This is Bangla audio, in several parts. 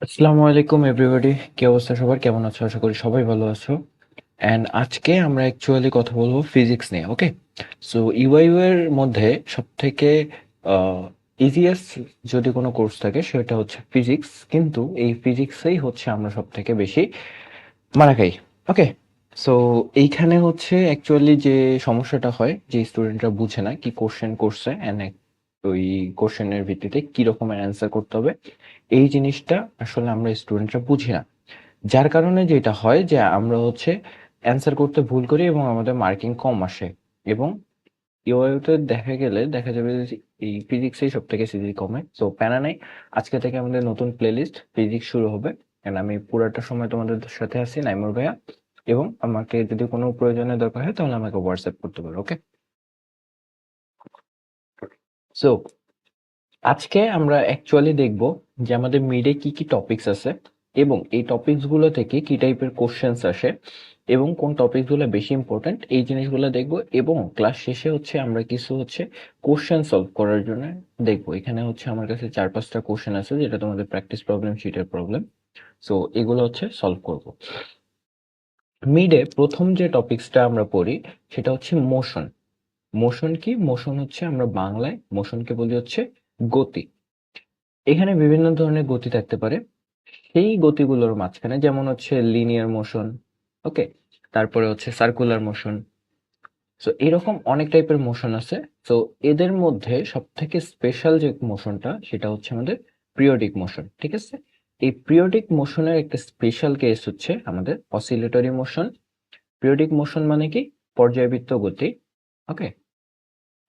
আসসালামু আলাইকুম এভরিবডি। কি অবস্থা সবার? কেমন আছো? আশা করি সবাই ভালো আছো। অ্যান্ড আজকে আমরা অ্যাকচুয়ালি কথা বলবো ফিজিক্স নিয়ে। ওকে, সো ইউআইইউ এর মধ্যে সবথেকে ইজিয়েস্ট যদি কোনো কোর্স থাকে সেটা হচ্ছে ফিজিক্স, কিন্তু এই ফিজিক্সেই হচ্ছে আমরা সব থেকে বেশি মারা খাই। ওকে, সো এইখানে হচ্ছে অ্যাকচুয়ালি যে সমস্যাটা হয় যে স্টুডেন্টরা বুঝে না কি কোশ্চেন করছে অ্যান্ড ওই কোশ্চেনের ভিত্তিতে কি রকমের অ্যান্সার করতে হবে, এই জিনিসটা আসলে আমরা স্টুডেন্টরা বুঝি না। যার কারণে যেটা হয় যে আমরা হচ্ছে অ্যান্সার করতে ভুল করি এবং আমাদের মার্কিং কম আসে। এবং ইওআইতে দেখা যাবে যে এই ফিজিক্সেই সব থেকে সিজি কমে। সো প্যারা নাই, আজকে থেকে আমাদের নতুন প্লেলিস্ট ফিজিক্স শুরু হবে। এন্ড আমি পুরাটা সময় তোমাদের সাথে আছি, নাইমুর ভাইয়া। এবং আমাকে যদি কোনো প্রয়োজনে দরকার হয় তাহলে আমাকে হোয়াটসঅ্যাপ করতে পারো। ওকে, সো আজকে আমরা অ্যাকচুয়ালি দেখব যে আমাদের মিডে কি কি টপিকস আছে এবং এই টপিকস গুলো থেকে কি টাইপের কোশ্চেন্স আসে এবং কোন টপিকস গুলো বেশি ইম্পর্ট্যান্ট, এই জিনিসগুলো দেখব। এবং ক্লাস শেষে হচ্ছে আমরা কিছু হচ্ছে কোশ্চেন সলভ করার জন্য দেখব। এখানে হচ্ছে আমার কাছে 4-5টা কোশ্চেন আছে যেটা তোমাদের প্র্যাকটিস প্রবলেম শিটের প্রবলেম। সো এগুলো হচ্ছে সলভ করব। মিডে প্রথম যে টপিকসটা আমরা পড়ি সেটা হচ্ছে মোশন। মোশন কি? মোশন হচ্ছে, আমরা বাংলায় মোশনকে বলি হচ্ছে গতি। এখানে বিভিন্ন ধরনের গতি থাকতে পারে। সেই গতিগুলোর মাঝখানে যেমন হচ্ছে লিনিয়ার মোশন, ওকে, তারপরে হচ্ছে সার্কুলার মোশন। সো এরকম অনেক টাইপের মোশন আছে। তো এদের মধ্যে সব থেকে স্পেশাল যে মোশনটা সেটা হচ্ছে আমাদের পিরিয়ডিক মোশন। ঠিক আছে, এই পিরিয়ডিক মোশনের একটা স্পেশাল কেস হচ্ছে আমাদের অসিলেটরি মোশন। পিরিয়ডিক মোশন মানে কি? পর্যায়বৃত্ত গতি। ওকে,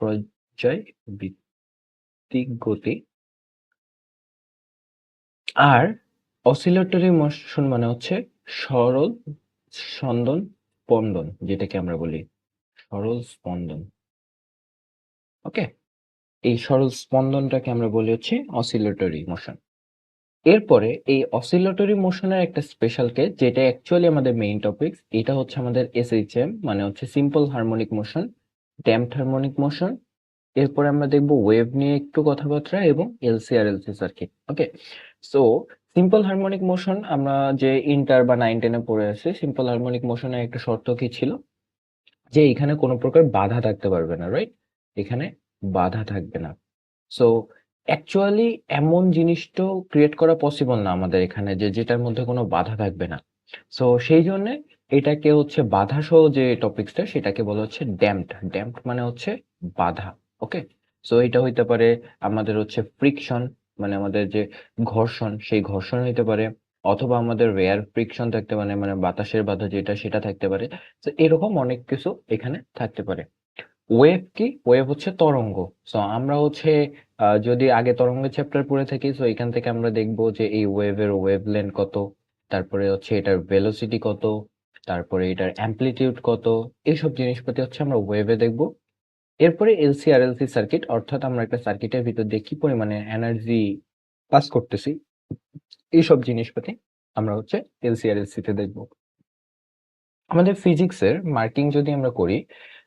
পর্যায়বৃত্তিক গতি। আর অসিলেটরি মোশন মানে হচ্ছে সরল স্পন্দন, স্পন্দন যেটাকে আমরা বলি সরল স্পন্দন। ওকে, এই সরল স্পন্দনটাকে আমরা বলি হচ্ছে অসিলেটরি মোশন। এরপরে এই অসিলেটরি মোশনের একটা স্পেশাল কেস যেটা অ্যাকচুয়ালি আমাদের মেইন টপিক, এটা হচ্ছে আমাদের এসএইচএম মানে হচ্ছে simple harmonic motion, damped harmonic motion. এরপরে আমরা দেখব ওয়েভ নিয়ে একটু কথাবার্তা এবং এলসি আর এলসি সার্কিট। ওকে, সো সিম্পল হারমোনিক মোশন আমরা যে ইন্টার বা 9-10-এ পড়ে আসছি, সিম্পল হারমোনিক মোশনের একটা শর্ত কি ছিল যে এখানে কোনো প্রকার বাধা থাকতে পারবে না, রাইট? এখানে বাধা থাকবে না। সো অ্যাকচুয়ালি এমন জিনিসটা ক্রিয়েট করা পসিবল না আমাদের এখানে যে যেটার মধ্যে কোনো বাধা থাকবে না। সো সেই জন্য এটাকে হচ্ছে বাধা সহ যে টপিকসটা সেটাকে বলা হচ্ছে ড্যাম্পড। ড্যাম্পড মানে হচ্ছে বাধা। ওকে, সো এটা হইতে পারে আমাদের হচ্ছে ফ্রিকশন, মানে আমাদের যে ঘর্ষণ, সেই ঘর্ষণ হইতে পারে, অথবা আমাদের রেয়ার ফ্রিকশন থাকতে পারে, মানে বাতাসের বাধা যেটা সেটা থাকতে পারে। তো এরকম অনেক কিছু এখানে থাকতে পারে। ওয়েভ কি? ওয়েভ হচ্ছে তরঙ্গ। সো আমরা হচ্ছে যদি আগে তরঙ্গের চ্যাপ্টার পড়ে থাকি, সো এখান থেকে আমরা দেখবো যে এই ওয়েভের ওয়েভলেন্থ কত, তারপরে হচ্ছে এটার ভেলোসিটি কত, তারপরে এটার অ্যামপ্লিটিউড কত, এইসব জিনিসপাতি হচ্ছে আমরা ওয়েভে দেখবো। এরপরে এলসি আর এলসি সার্কিট, অর্থাৎ আমরা একটা সার্কিটের ভিতর দিয়ে কি পরিমাণে এনার্জি পাস করতেছি, এইসব জিনিসপাতি আমরা হচ্ছে এলসি আর এলসি তে দেখবো। আমাদের ফিজিক্সের মার্কিং যদি আমরা করি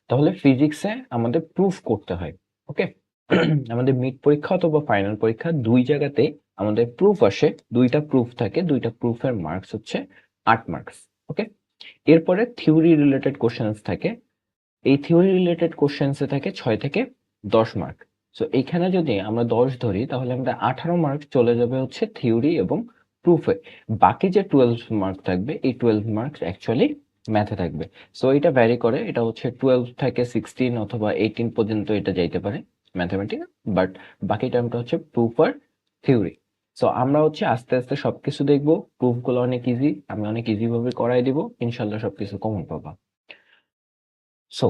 তাহলে ফিজিক্সে আমাদের প্রুফ করতে হয়। ওকে, আমাদের মিড পরীক্ষা অথবা ফাইনাল পরীক্ষা দুই জায়গাতে আমাদের প্রুফ আসে। দুইটা প্রুফ থাকে, দুইটা প্রুফের মার্কস হচ্ছে 8 মার্কস। ওকে, এরপরে থিওরি রিলেটেড কোশ্চেন্স থাকে। এই থিওরি রিলেটেড কোশ্চেন্সে থাকে 6 থেকে 10 মার্ক। সো এইখানে যদি আমরা 10 ধরি তাহলে আমাদের 18 মার্ক চলে যাবে হচ্ছে থিওরি এবং প্রুফে। বাকি যে 12 মার্ক থাকবে, এই 12 মার্কস অ্যাকচুয়ালি ম্যাথে থাকবে। সো এটা ভ্যারি করে, এটা হচ্ছে 12 থেকে 16 অথবা 18 পর্যন্ত এটা যাইতে পারে ম্যাথমেটিক্স, বাট বাকি টাইমটা হচ্ছে প্রুফ আর থিওরি। সো আমরা হচ্ছে আস্তে আস্তে সবকিছু দেখবো। প্রুফগুলো অনেক ইজি, আমি অনেক ইজি ভাবে করাই দিব, ইনশাল্লাহ সবকিছু কমন পাবা। সো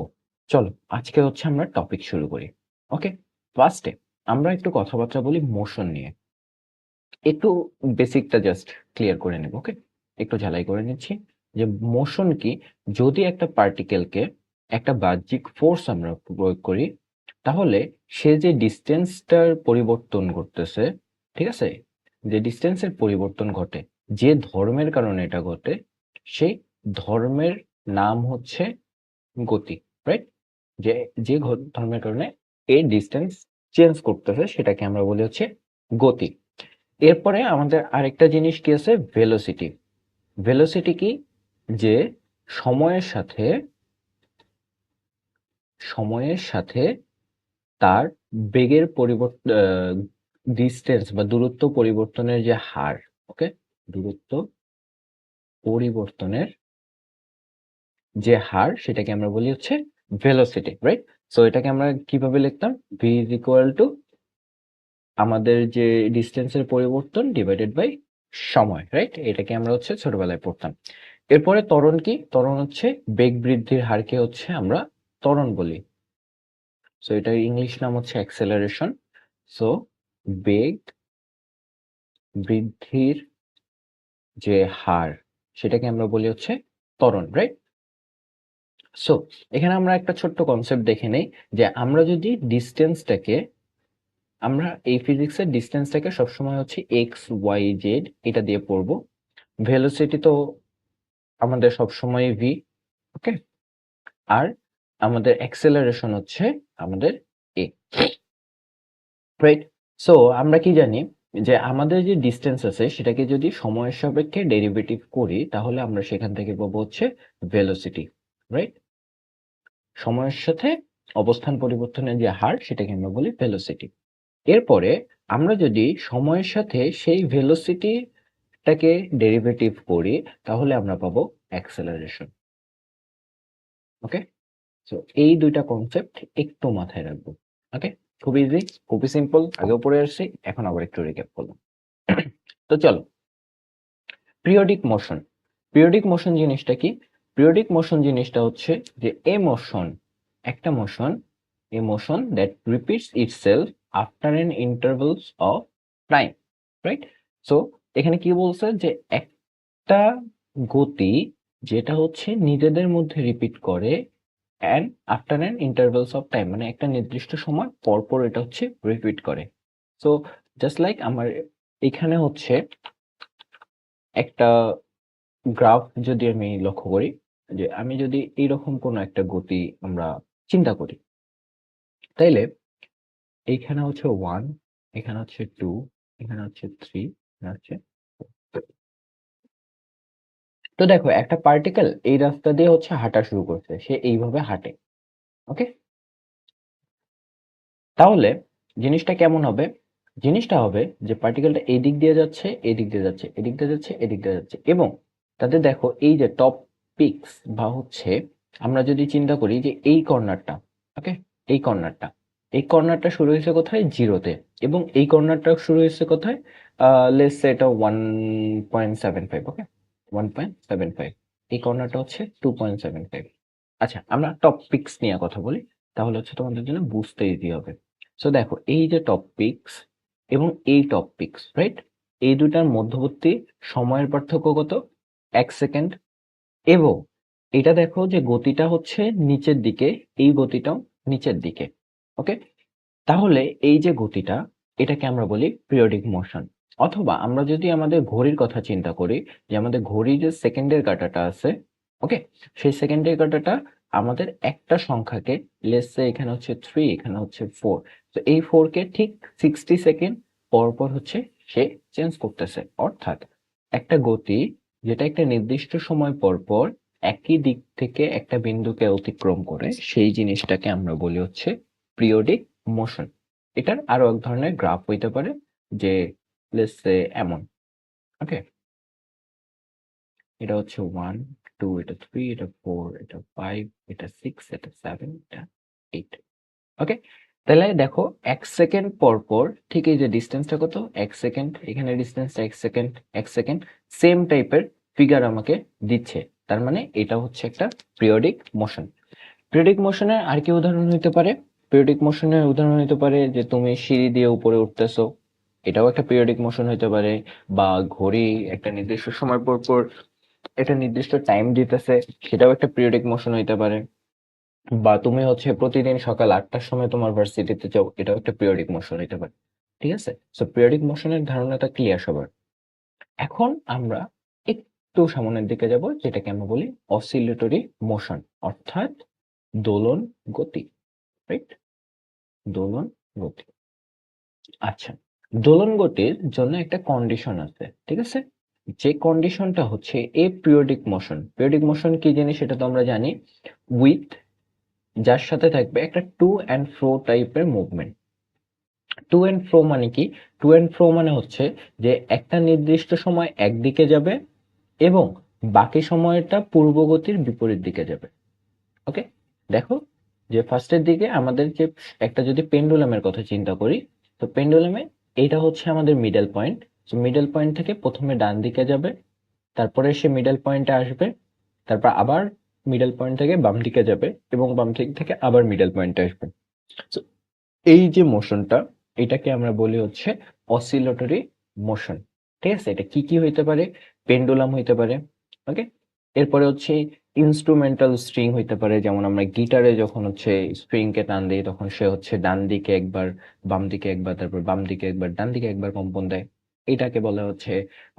চলো আজকে হচ্ছে আমরা টপিক শুরু করি। ওকে, ফার্স্টে আমরা একটু কথাবার্তা বলি মোশন নিয়ে। একটু বেসিকটা জাস্ট ক্লিয়ার করে নেব। ওকে, একটু ঝালাই করে নিচ্ছি যে মোশন কি। যদি একটা পার্টিকেলকে একটা বাহ্যিক ফোর্স আমরা প্রয়োগ করি তাহলে সে যে ডিস্টেন্সটার পরিবর্তন করতেছে, ঠিক আছে, যে ডিস্টেন্সের পরিবর্তন ঘটে, যে ধর্মের কারণে এটা ঘটে, সেই ধর্মের নাম হচ্ছে গতি, রাইট? যে যে ধর্মের কারণে এই ডিস্টেন্স চেঞ্জ করতেছে সেটাকে আমরা বলি হচ্ছে গতি। এরপরে আমাদের আরেকটা জিনিস কি আছে, ভেলোসিটি। ভেলোসিটি কি, যে সময়ের সাথে তার বেগের পরিবর্তন, ডিস্টেন্স বা দূরত্ব পরিবর্তনের যে হার, ওকে, দূরত্ব পরিবর্তনের যে হার সেটাকে আমরা বলি হচ্ছে ভেলোসিটি, রাইট? সো এটাকে আমরা কিভাবে লিখতাম, ভি ইজ ইকুয়াল টু আমাদের যে ডিস্টেন্সের পরিবর্তন ডিভাইডেড বাই সময়, রাইট? এটাকে আমরা হচ্ছে ছোটবেলায় পড়তাম। এরপরে ত্বরণ কি, ত্বরণ হচ্ছে বেগ বৃদ্ধির হারকে হচ্ছে আমরা ত্বরণ বলি। সো এটার ইংলিশ নাম হচ্ছে অ্যাক্সেলারেশন। সো বেগ বৃদ্ধির যে হার সেটাকে আমরা বলি হচ্ছে ত্বরণ, রাইট? সো এখানে আমরা একটা ছোট্ট কনসেপ্ট দেখে নেই, যে আমরা যদি ডিস্টেন্সটাকে, আমরা এই ফিজিক্সের ডিস্টেন্সটাকে সবসময় হচ্ছে এক্স ওয়াই জেড এটা দিয়ে পড়বো। ভেলোসিটি তো আমাদের সবসময় ভি, ওকে, আর আমাদের অ্যাক্সেলারেশন হচ্ছে আমাদের এ, রাইট? সো আমরা কি জানি, যে আমাদের যে ডিস্টেন্স আছে সেটাকে যদি সময়ের সাপেক্ষে ডেরিভেটিভ করি তাহলে আমরা সেখান থেকে পাবো হচ্ছে ভেলোসিটি, রাইট? সময়ের সাথে অবস্থান পরিবর্তনের যে হার সেটাকে আমরা বলি ভেলোসিটি। এরপরে আমরা যদি সময়ের সাথে সেই ভেলোসিটিটাকে ডেরিভেটিভ করি তাহলে আমরা পাবো অ্যাক্সেলারেশন, ওকে? সো এই দুইটা কনসেপ্ট একটু মাথায় রাখবো, ওকে? খুব ইজি, খুবই সিম্পল, আগেও পড়ে আসছি, এখন আবার একটু রিক্যাপ করলাম। তো চলো, পিরিয়ডিক মোশন। পিরিয়ডিক মোশন জিনিসটা কি? পিরিয়ডিক মোশন জিনিসটা হচ্ছে যে একটা motion, A motion that repeats itself after N intervals of time, right? So এখানে কি বলছে, যে একটা গতি যেটা হচ্ছে নিজেদের মধ্যে রিপিট করে and after an intervals of time, মানে একটা নির্দিষ্ট সময় পর পর এটা হচ্ছে রিপিট করে। সো জাস্ট লাইক আমার এখানে হচ্ছে একটা গ্রাফ যদি আমি লক্ষ্য করি, যে আমি যদি এইরকম কোনো একটা গতি আমরা চিন্তা করি, তাইলে এইখানে হচ্ছে 1, এখানে হচ্ছে 2, এখানে হচ্ছে 3, এখানে হচ্ছে 4। তো দেখো একটা পার্টিকেল এই রাস্তা দিয়ে হচ্ছে হাঁটা শুরু করছে, সে এইভাবে হাঁটে, ওকে? তাহলে জিনিসটা কেমন হবে? জিনিসটা হবে যে পার্টিকেলটা এই দিক দিয়ে যাচ্ছে, এই দিক দিয়ে যাচ্ছে, এদিক দিয়ে যাচ্ছে, এদিক দিয়ে যাচ্ছে, এবং তাদের দেখো এই যে টপ পিকস বা হচ্ছে আমরা যদি চিন্তা করি যে এই কর্নারটা, ওকে, এই কর্নারটা, এই কর্নারটা শুরু হয়েছে কোথায়, জিরোতে, এবং এই কর্নারটা শুরু হয়েছে কোথায়, লেটস সে এটা 1.75, ওকে, 1.75, এই কর্নারটা হচ্ছে 2.75। আচ্ছা, আমরা টপ পিকস নিয়ে কথা বলি, তাহলে হচ্ছে তোমাদের জন্য বুঝতে ইজি হবে। সো দেখো এই যে টপ পিকস এবং এই টপ পিকস, রাইট? এই দুটার মধ্যবর্তী সময়ের পার্থক্য কত, 1 সেকেন্ড। এবং এটা দেখো যে গতিটা হচ্ছে নিচের দিকে, এই গতিটাও নিচের দিকে, ওকে? তাহলে এই যে গতিটা, এটাকে আমরা বলি পিরিয়ডিক মোশন। অথবা আমরা যদি আমাদের ঘড়ির কথা চিন্তা করি, যে আমাদের ঘড়ির যে সেকেন্ডের কাঁটাটা আছে, ওকে, সেই সেকেন্ডের কাঁটাটা আমাদের একটা সংখ্যাকে, লেটস সে এখানে হচ্ছে 3, এখানে হচ্ছে 4, তো এই 4 কে ঠিক 60 সেকেন্ড পর পর হচ্ছে সে চেঞ্জ করতেছে। অর্থাৎ একটা গতি যেটা একটা নির্দিষ্ট সময় পর পর একই দিক থেকে একটা বিন্দুকে অতিক্রম করে, সেই জিনিসটাকে আমরা বলি হচ্ছে পিরিয়ডিক মোশন। এটার আরো এক ধরনের গ্রাফ হইতে পারে, যে লেটস সে এমন, ওকে, এটা হচ্ছে 1, 2, এটা 3, এটা 4, এটা 5, এটা 6, এটা 7, এটা 8, ওকে? তাহলে দেখো 1 সেকেন্ড পর পর ঠিক এই যে ডিস্টেন্সটা কত, 1 সেকেন্ড, এখানে ডিস্টেন্সটা 1 সেকেন্ড, 1 সেকেন্ড, সেম টাইপের ফিগার আমাকে দিচ্ছে। তার মানে এটা হচ্ছে একটা পিরিয়ডিক মোশন। পিরিয়ডিক মোশনের আর কি উদাহরণ হইতে পারে? পিরিয়ডিক মোশনের উদাহরণ হইতে পারে যে তুমি সিঁড়ি দিয়ে উপরে উঠতেছো, এটাও একটা পিরিয়ডিক মোশন হইতে পারে। বা ঘড়ি একটা নির্দিষ্ট সময় পর পর একটা নির্দিষ্ট টাইম দিতেছে, সেটাও একটা পিরিয়ডিক মোশন হইতে পারে। বা তুমি হচ্ছে প্রতিদিন সকাল 8টার সময় তোমার ভার্সিটিতে যাও, এটাও একটা পিরিয়ডিক মোশন হইতে পারে। ঠিক আছে? সো পিরিয়ডিক মোশনের ধারণাটা ক্লিয়ার সবার। এখন আমরা একটু সামনের দিকে যাব, যেটাকে আমরা বলি অসিলেটরি মোশন, অর্থাৎ দোলন গতি, রাইট? দোলন গতি। আচ্ছা, দোলন গতির জন্য একটা কন্ডিশন আছে, ঠিক আছে? যে কন্ডিশনটা হচ্ছে এ পিরিয়ডিক মোশন। পিরিয়ডিক মোশন কি জিনিস সেটা তো আমরা জানি, উইথ যার সাথে থাকবে একটা টু অ্যান্ড ফ্রো টাইপের মুভমেন্ট। টু অ্যান্ড ফ্রো মানে কি? টু অ্যান্ড ফ্রো মানে হচ্ছে যে একটা নির্দিষ্ট সময় একদিকে যাবে এবং বাকি সময়টা পূর্বগতির বিপরীত দিকে যাবে। ওকে, দেখো যে ফার্স্টের দিকে আমাদের যে একটা যদি পেন্ডুলামের কথা চিন্তা করি, তো পেন্ডুলামে এইটা হচ্ছে আমাদের মিডল পয়েন্ট। তো মিডল পয়েন্ট থেকে প্রথমে ডান দিকে যাবে, তারপরে সে মিডল পয়েন্টে আসবে, তারপর আবার মিডল পয়েন্ট থেকে বাম দিকে যাবে এবং বাম দিক থেকে আবার মিডল পয়েন্টে আসবে। তো এই যে মোশনটা, এটাকে আমরা বলি হচ্ছে অসিলেটরি মোশন। ঠিক আছে, এটা কি কি হইতে পারে? পেন্ডুলাম হইতে পারে। ওকে, এরপরে হচ্ছে ইনস্ট্রুমেন্টাল স্ট্রিং হইতে পারে, যেমন আমরা গিটারে যখন হচ্ছে স্ট্রিং কে টান দিই তখন সে হচ্ছে ডান দিকে একবার, বাম দিকে একবার, তারপর বাম দিকে একবার, ডান দিকে একবার কম্পন দেয়। এটাকে বলা হচ্ছে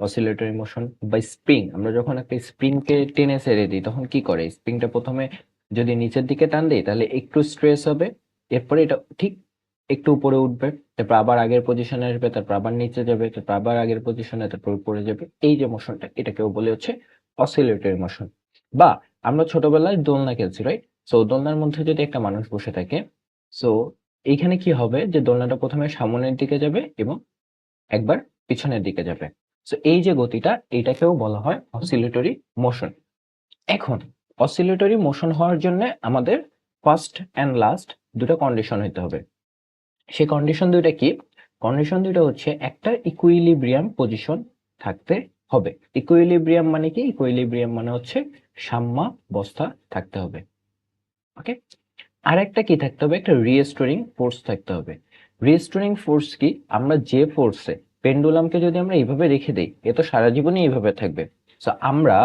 অসিলেটরি মোশন। বা স্প্রিং, আমরা যখন একটা স্প্রিং কে টেনে ছেড়ে দিই তখন কি করে, স্প্রিংটা প্রথমে যদি নিচের দিকে টান দিই তাহলে একটু স্ট্রেস হবে, এরপরে এটা ঠিক একটু উপরে উঠবে, তারপর আবার আগের পজিশনে আসবে, তারপর আবার নিচে যাবে, তারপর আবার আগের পজিশনে, তারপর উপরে যাবে। এই যে মোশনটা, এটাকেও বলে হচ্ছে অসিলেটরি মোশন। বা আমরা ছোটবেলায় দোলনা খেলছি, রাইট? সো দোলনার মধ্যে যদি একটা মানুষ বসে থাকে, সো এইখানে কি হবে যে দোলনাটা প্রথমে সামনের দিকে যাবে এবং একবার পিছনের দিকে যাবে। সো এই যে গতিটা, এটাকেও বলা হয় অসিলেটরি মোশন। এখন অসিলেটরি মোশন হওয়ার জন্য আমাদের ফার্স্ট অ্যান্ড লাস্ট দুটো কন্ডিশন হইতে হবে। সেই কন্ডিশন দুইটা কি? কন্ডিশন দুইটা হচ্ছে একটা ইকুইলিব্রিয়াম পজিশন থাকতে হবে। ইকুইলিব্রিয়াম মানে কি? ইকুইলিব্রিয়াম মানে হচ্ছে সাম্যাবস্থা থাকতে হবে। ওকে, আর একটা কি থাকতে হবে? একটা রিস্টোরিং ফোর্স থাকতে হবে। রিস্টোরিং ফোর্স কি? আমরা যে ফোর্সে পেন্ডুলামকে যদি আমরা এইভাবে রেখে দেই, এ তো সারা জীবনই এইভাবে থাকবে। সো আমরা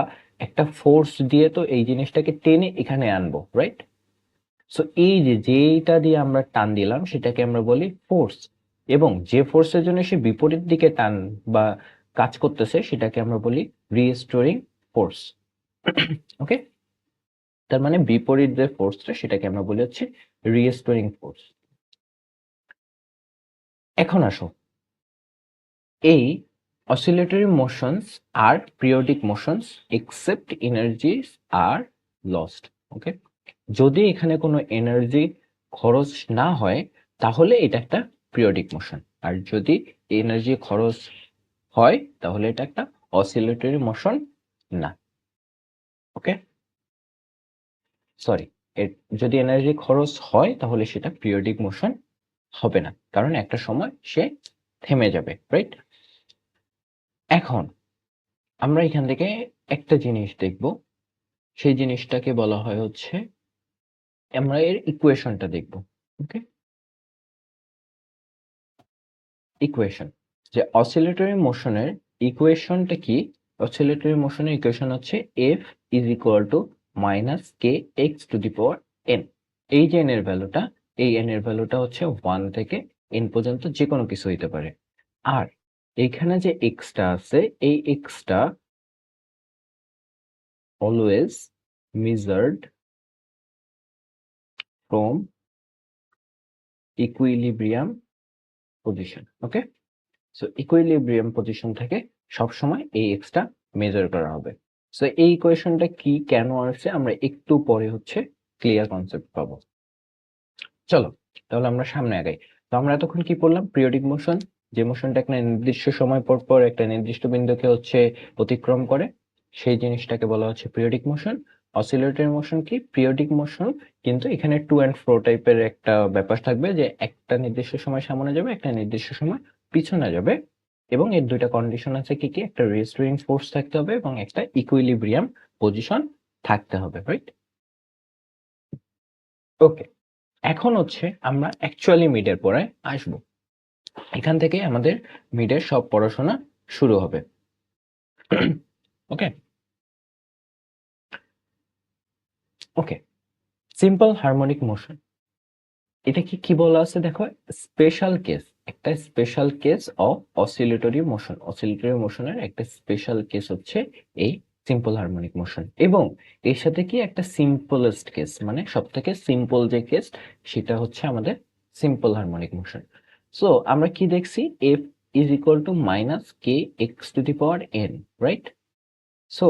একটা ফোর্স দিয়ে তো এই জিনিসটাকে টেনে এখানে আনবো, রাইট? সো এই যে যেইটা দিয়ে আমরা টান দিলাম সেটাকে আমরা বলি ফোর্স, এবং যে ফোর্সের জন্য সে বিপরীত দিকে টান বা কাজ করতেছে সেটাকে আমরা বলি রিস্টোরিং ফোর্স। ওকে, তার মানে বিপরীত যে ফোর্সটা সেটাকে আমরা বলি হচ্ছে রিস্টোরিং ফোর্স। এখন আসো, এই অসিলেটরি মোশনস আর periodic motions except energies are lost. Okay, যদি এখানে কোনো এনার্জি খরচ না হয় তাহলে এটা একটা পিরিয়ডিক মোশন, আর যদি এনার্জি খরচ হয় তাহলে এটা একটা অসিলেটরি মোশন না। ওকে, সরি, যদি এনার্জি খরচ হয় তাহলে সেটা পিরিয়ডিক মোশন হবে না, কারণ একটা সময় সে থেমে যাবে, রাইট? এখন আমরা এখান থেকে একটা জিনিস দেখব, সেই জিনিসটাকে বলা হয় হচ্ছে, আমরা এর ইকুয়েশনটা দেখব। ওকে, ইকুয়েশন, যে অসিলেটরি মোশনের ইকুয়েশনটা কি? অসিলেটরি মোশনের ইকুয়েশন হচ্ছে F is equal to minus K x to the power N. এই যে এন এর ভ্যালুটা, এই এন এর ভ্যালুটা হচ্ছে 1 থেকে এন পর্যন্ত যে কোনো কিছু হইতে পারে। আর এইখানে যে এক্সটা আছে, এই extra always measured from equilibrium position. Okay, so equilibrium position থেকে সবসময় এই এক্সটা মেজার করা হবে। সো এই ইকুয়েশনটা কি, কেন আসছে, আমরা একটু পরে হচ্ছে ক্লিয়ার কনসেপ্ট পাবো। চলো তাহলে আমরা সামনে আগাই। তো আমরা এতক্ষণ কি পড়লাম? পিরিয়ডিক মোশন, যে মোশনটা একটা নির্দিষ্ট সময় পর পর একটা নির্দিষ্ট বিন্দুকে হচ্ছে অতিক্রম করে, সেই জিনিসটাকে বলা হচ্ছে পিরিয়ডিক মোশন। অসিলেটরি মোশন কি? পিরিয়ডিক মোশন, কিন্তু এখানে টু অ্যান্ড ফ্রো টাইপের একটা ব্যাপার থাকবে, যে একটা নির্দিষ্ট সময় সামনে যাবে, একটা নির্দিষ্ট সময় পিছনে যাবে, এবং এর দুইটা কন্ডিশন আছে কি কি? একটা রেস্টুরিং ফোর্স থাকতে হবে এবং একটা ইকুইলিব্রিয়াম পজিশন থাকতে হবে, রাইট? ওকে, এখন হচ্ছে আমরা অ্যাকচুয়ালি মিডের পরে আসবো। এখান থেকে আমাদের মিডের সব পড়াশোনা শুরু হবে। ওকে, ওকে, সিম্পল হারমোনিক মোশন, এটা কি কি বলা আছে দেখো? স্পেশাল কেস, একটা special case of oscillatory motion. Oscillatory মোশনের একটা স্পেশাল কেস হচ্ছে এই সিম্পল হারমোনিক মোশন, এবং এর সাথে কি একটা সিম্পলেস্ট কেস, মানে সব থেকে সিম্পল যে কেস সেটা হচ্ছে আমাদের সিম্পল হারমোনিক মোশন। সো আমরা কি দেখছি? F is equal to minus K x to the power N, right? So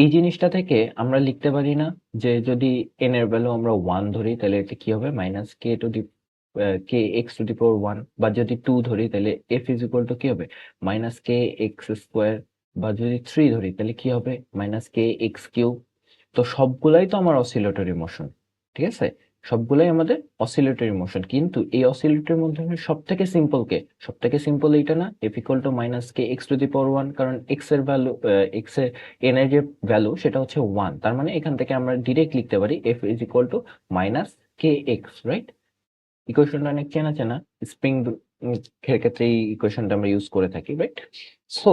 এই জিনিসটা থেকে আমরা লিখতে পারি না যে যদি এন এর ভ্যালু আমরা 1 ধরি তাহলে এটা কি হবে minus k to the k x to the power 1, বা যদি 2 ধরি তাহলে এফ ইজ ইকুয়াল টু কি হবে মাইনাস কে এক্স স্কোয়ার, বা যদি 3 ধরি তাহলে কি হবে মাইনাস কে এক্স কিউব। তো সবগুলাই তো আমার অসিলেটরি মোশন, ঠিক আছে? সবগুলাই আমাদের অসিলেটরি মোশন, কিন্তু এই অসিলেটরির মধ্যে সব থেকে সিম্পল কে? সব থেকে সিম্পল এইটা না, F equal to minus K x to the power 1, কারণ এক্স এর ভ্যালু এক্স এর এন এর যে ভ্যালু সেটা হচ্ছে 1, তার মানে এখান থেকে আমরা ডিরেক্ট লিখতে পারি F is equal to minus K x, right? ইকুয়েশনটা অনেক চেনা চেনা, স্প্রিং এর ক্ষেত্রে এই ইকুয়েশনটা আমরা ইউজ করে থাকি, রাইট? সো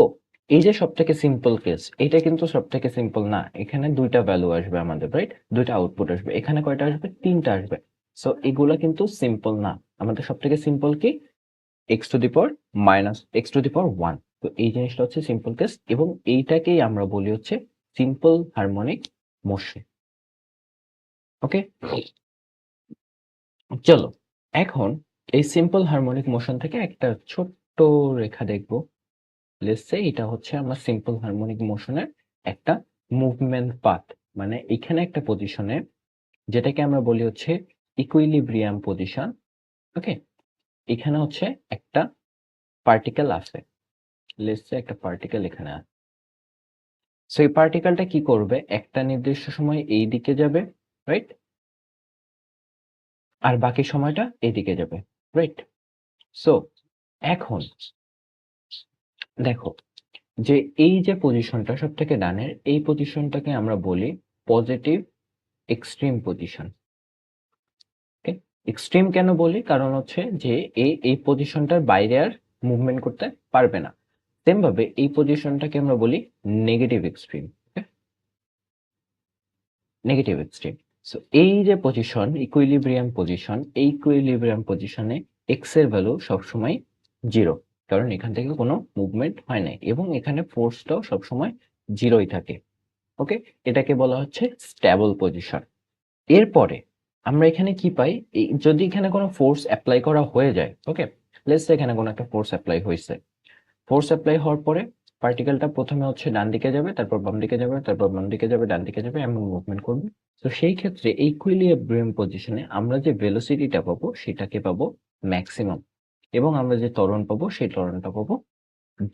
এই যে সব থেকে সিম্পল কেস, এটা কিন্তু সব থেকে সিম্পল না। এখানে দুইটা ভ্যালু আসবে আমাদের, রাইট? দুইটা আউটপুট আসবে। এখানে কয়টা আসবে? তিনটা আসবে। সো এগুলা কিন্তু সিম্পল না। আমাদের সব থেকে সিম্পল কি? X to the power minus X to the power 1। তো এই জিনিসটা হচ্ছে সিম্পল কেস, এবং এইটাকেই আমরা বলি হচ্ছে সিম্পল হারমোনিক মোশন। ওকে, চলো এখন এই সিম্পল হারমোনিক মোশন থেকে একটা ছোট্ট রেখা দেখবো। লেটস সে এটা হচ্ছে আমার সিম্পল হারমোনিক মোশনের একটা মুভমেন্ট পাথ, মানে এখানে একটা পজিশনে, যেটাকে আমরা বলি হচ্ছে ইকুইলিব্রিয়াম পজিশন। ওকে, এখানে হচ্ছে একটা পার্টিকেল আছে। লেটস সে একটা পার্টিকেল এখানে আছে। সো এই পার্টিকেলটা কি করবে? একটা নির্দিষ্ট সময় এই দিকে যাবে, রাইট? আর বাকি সময়টা এইদিকে যাবে, রাইট? সো এখন দেখো যে এই যে পজিশনটা সব থেকে ডানের, এই পজিশনটাকে আমরা বলি পজিটিভ এক্সট্রিম পজিশন। ওকে, এক্সট্রিম কেন বলি? কারণ হচ্ছে যে এই পজিশনটার বাইরে আর মুভমেন্ট করতে পারবে না। সেম ভাবে এই পজিশনটাকে আমরা বলি negative extreme. Negative extreme. So এই যে পজিশন ইকুইলিব্রিয়াম পজিশন, এই ইকুইলিব্রিয়াম পজিশনে এক্স এর ভ্যালু সবসময় 0, কারণ এখান থেকে কোনো মুভমেন্ট হয় নাই, এবং এখানে ফোর্সটাও সবসময় 0ই থাকে। ওকে, এটাকে বলা হচ্ছে স্টেবল পজিশন। এরপরে আমরা এখানে কি পাই? যদি এখানে কোনো ফোর্স অ্যাপ্লাই করা হয়ে যায়, ওকে, লেটস সে এখানে কোনো একটা ফোর্স অ্যাপ্লাই হয়েছে। ফোর্স অ্যাপ্লাই হওয়ার পরে পার্টিকেলটা প্রথমে হচ্ছে ডান দিকে যাবে, তারপর বাম দিকে যাবে, তারপর বাম দিকে যাবে, ডান দিকে যাবে, এমন মুভমেন্ট করবে। তো সেই ক্ষেত্রে এই ইকুইলিব্রিয়াম পজিশনে আমরা যে ভেলোসিটিটা পাবো সেটাকে পাবো ম্যাক্সিমাম, এবং আমরা যে ত্বরণ পাবো সেই ত্বরণটা পাবো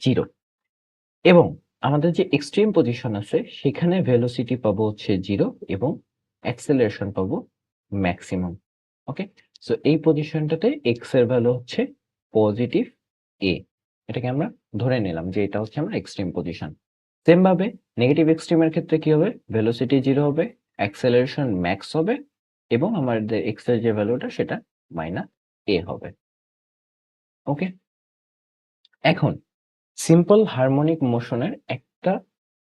0। এবং আমাদের যে এক্সট্রিম পজিশন আছে সেখানে ভেলোসিটি পাবো হচ্ছে 0, এবং অ্যাক্সেলারেশন পাবো ম্যাক্সিমাম। ওকে, সো এই পজিশনটাতে এক্স এর ভ্যালু হচ্ছে পজিটিভ এ। এটাকে আমরা ধরে নিলাম যে এটা হচ্ছে আমার এক্সট্রিম পজিশন। সেম ভাবে নেগেটিভ এক্সট্রিমের ক্ষেত্রে কি হবে? ভেলোসিটি 0 হবে, অ্যাক্সেলারেশন ম্যাক্স হবে, এবং আমাদের এক্স এর যে ভ্যালুটা সেটা মাইনাস এ হবে। ওকে, এখন সিম্পল হারমোনিক মোশনের একটা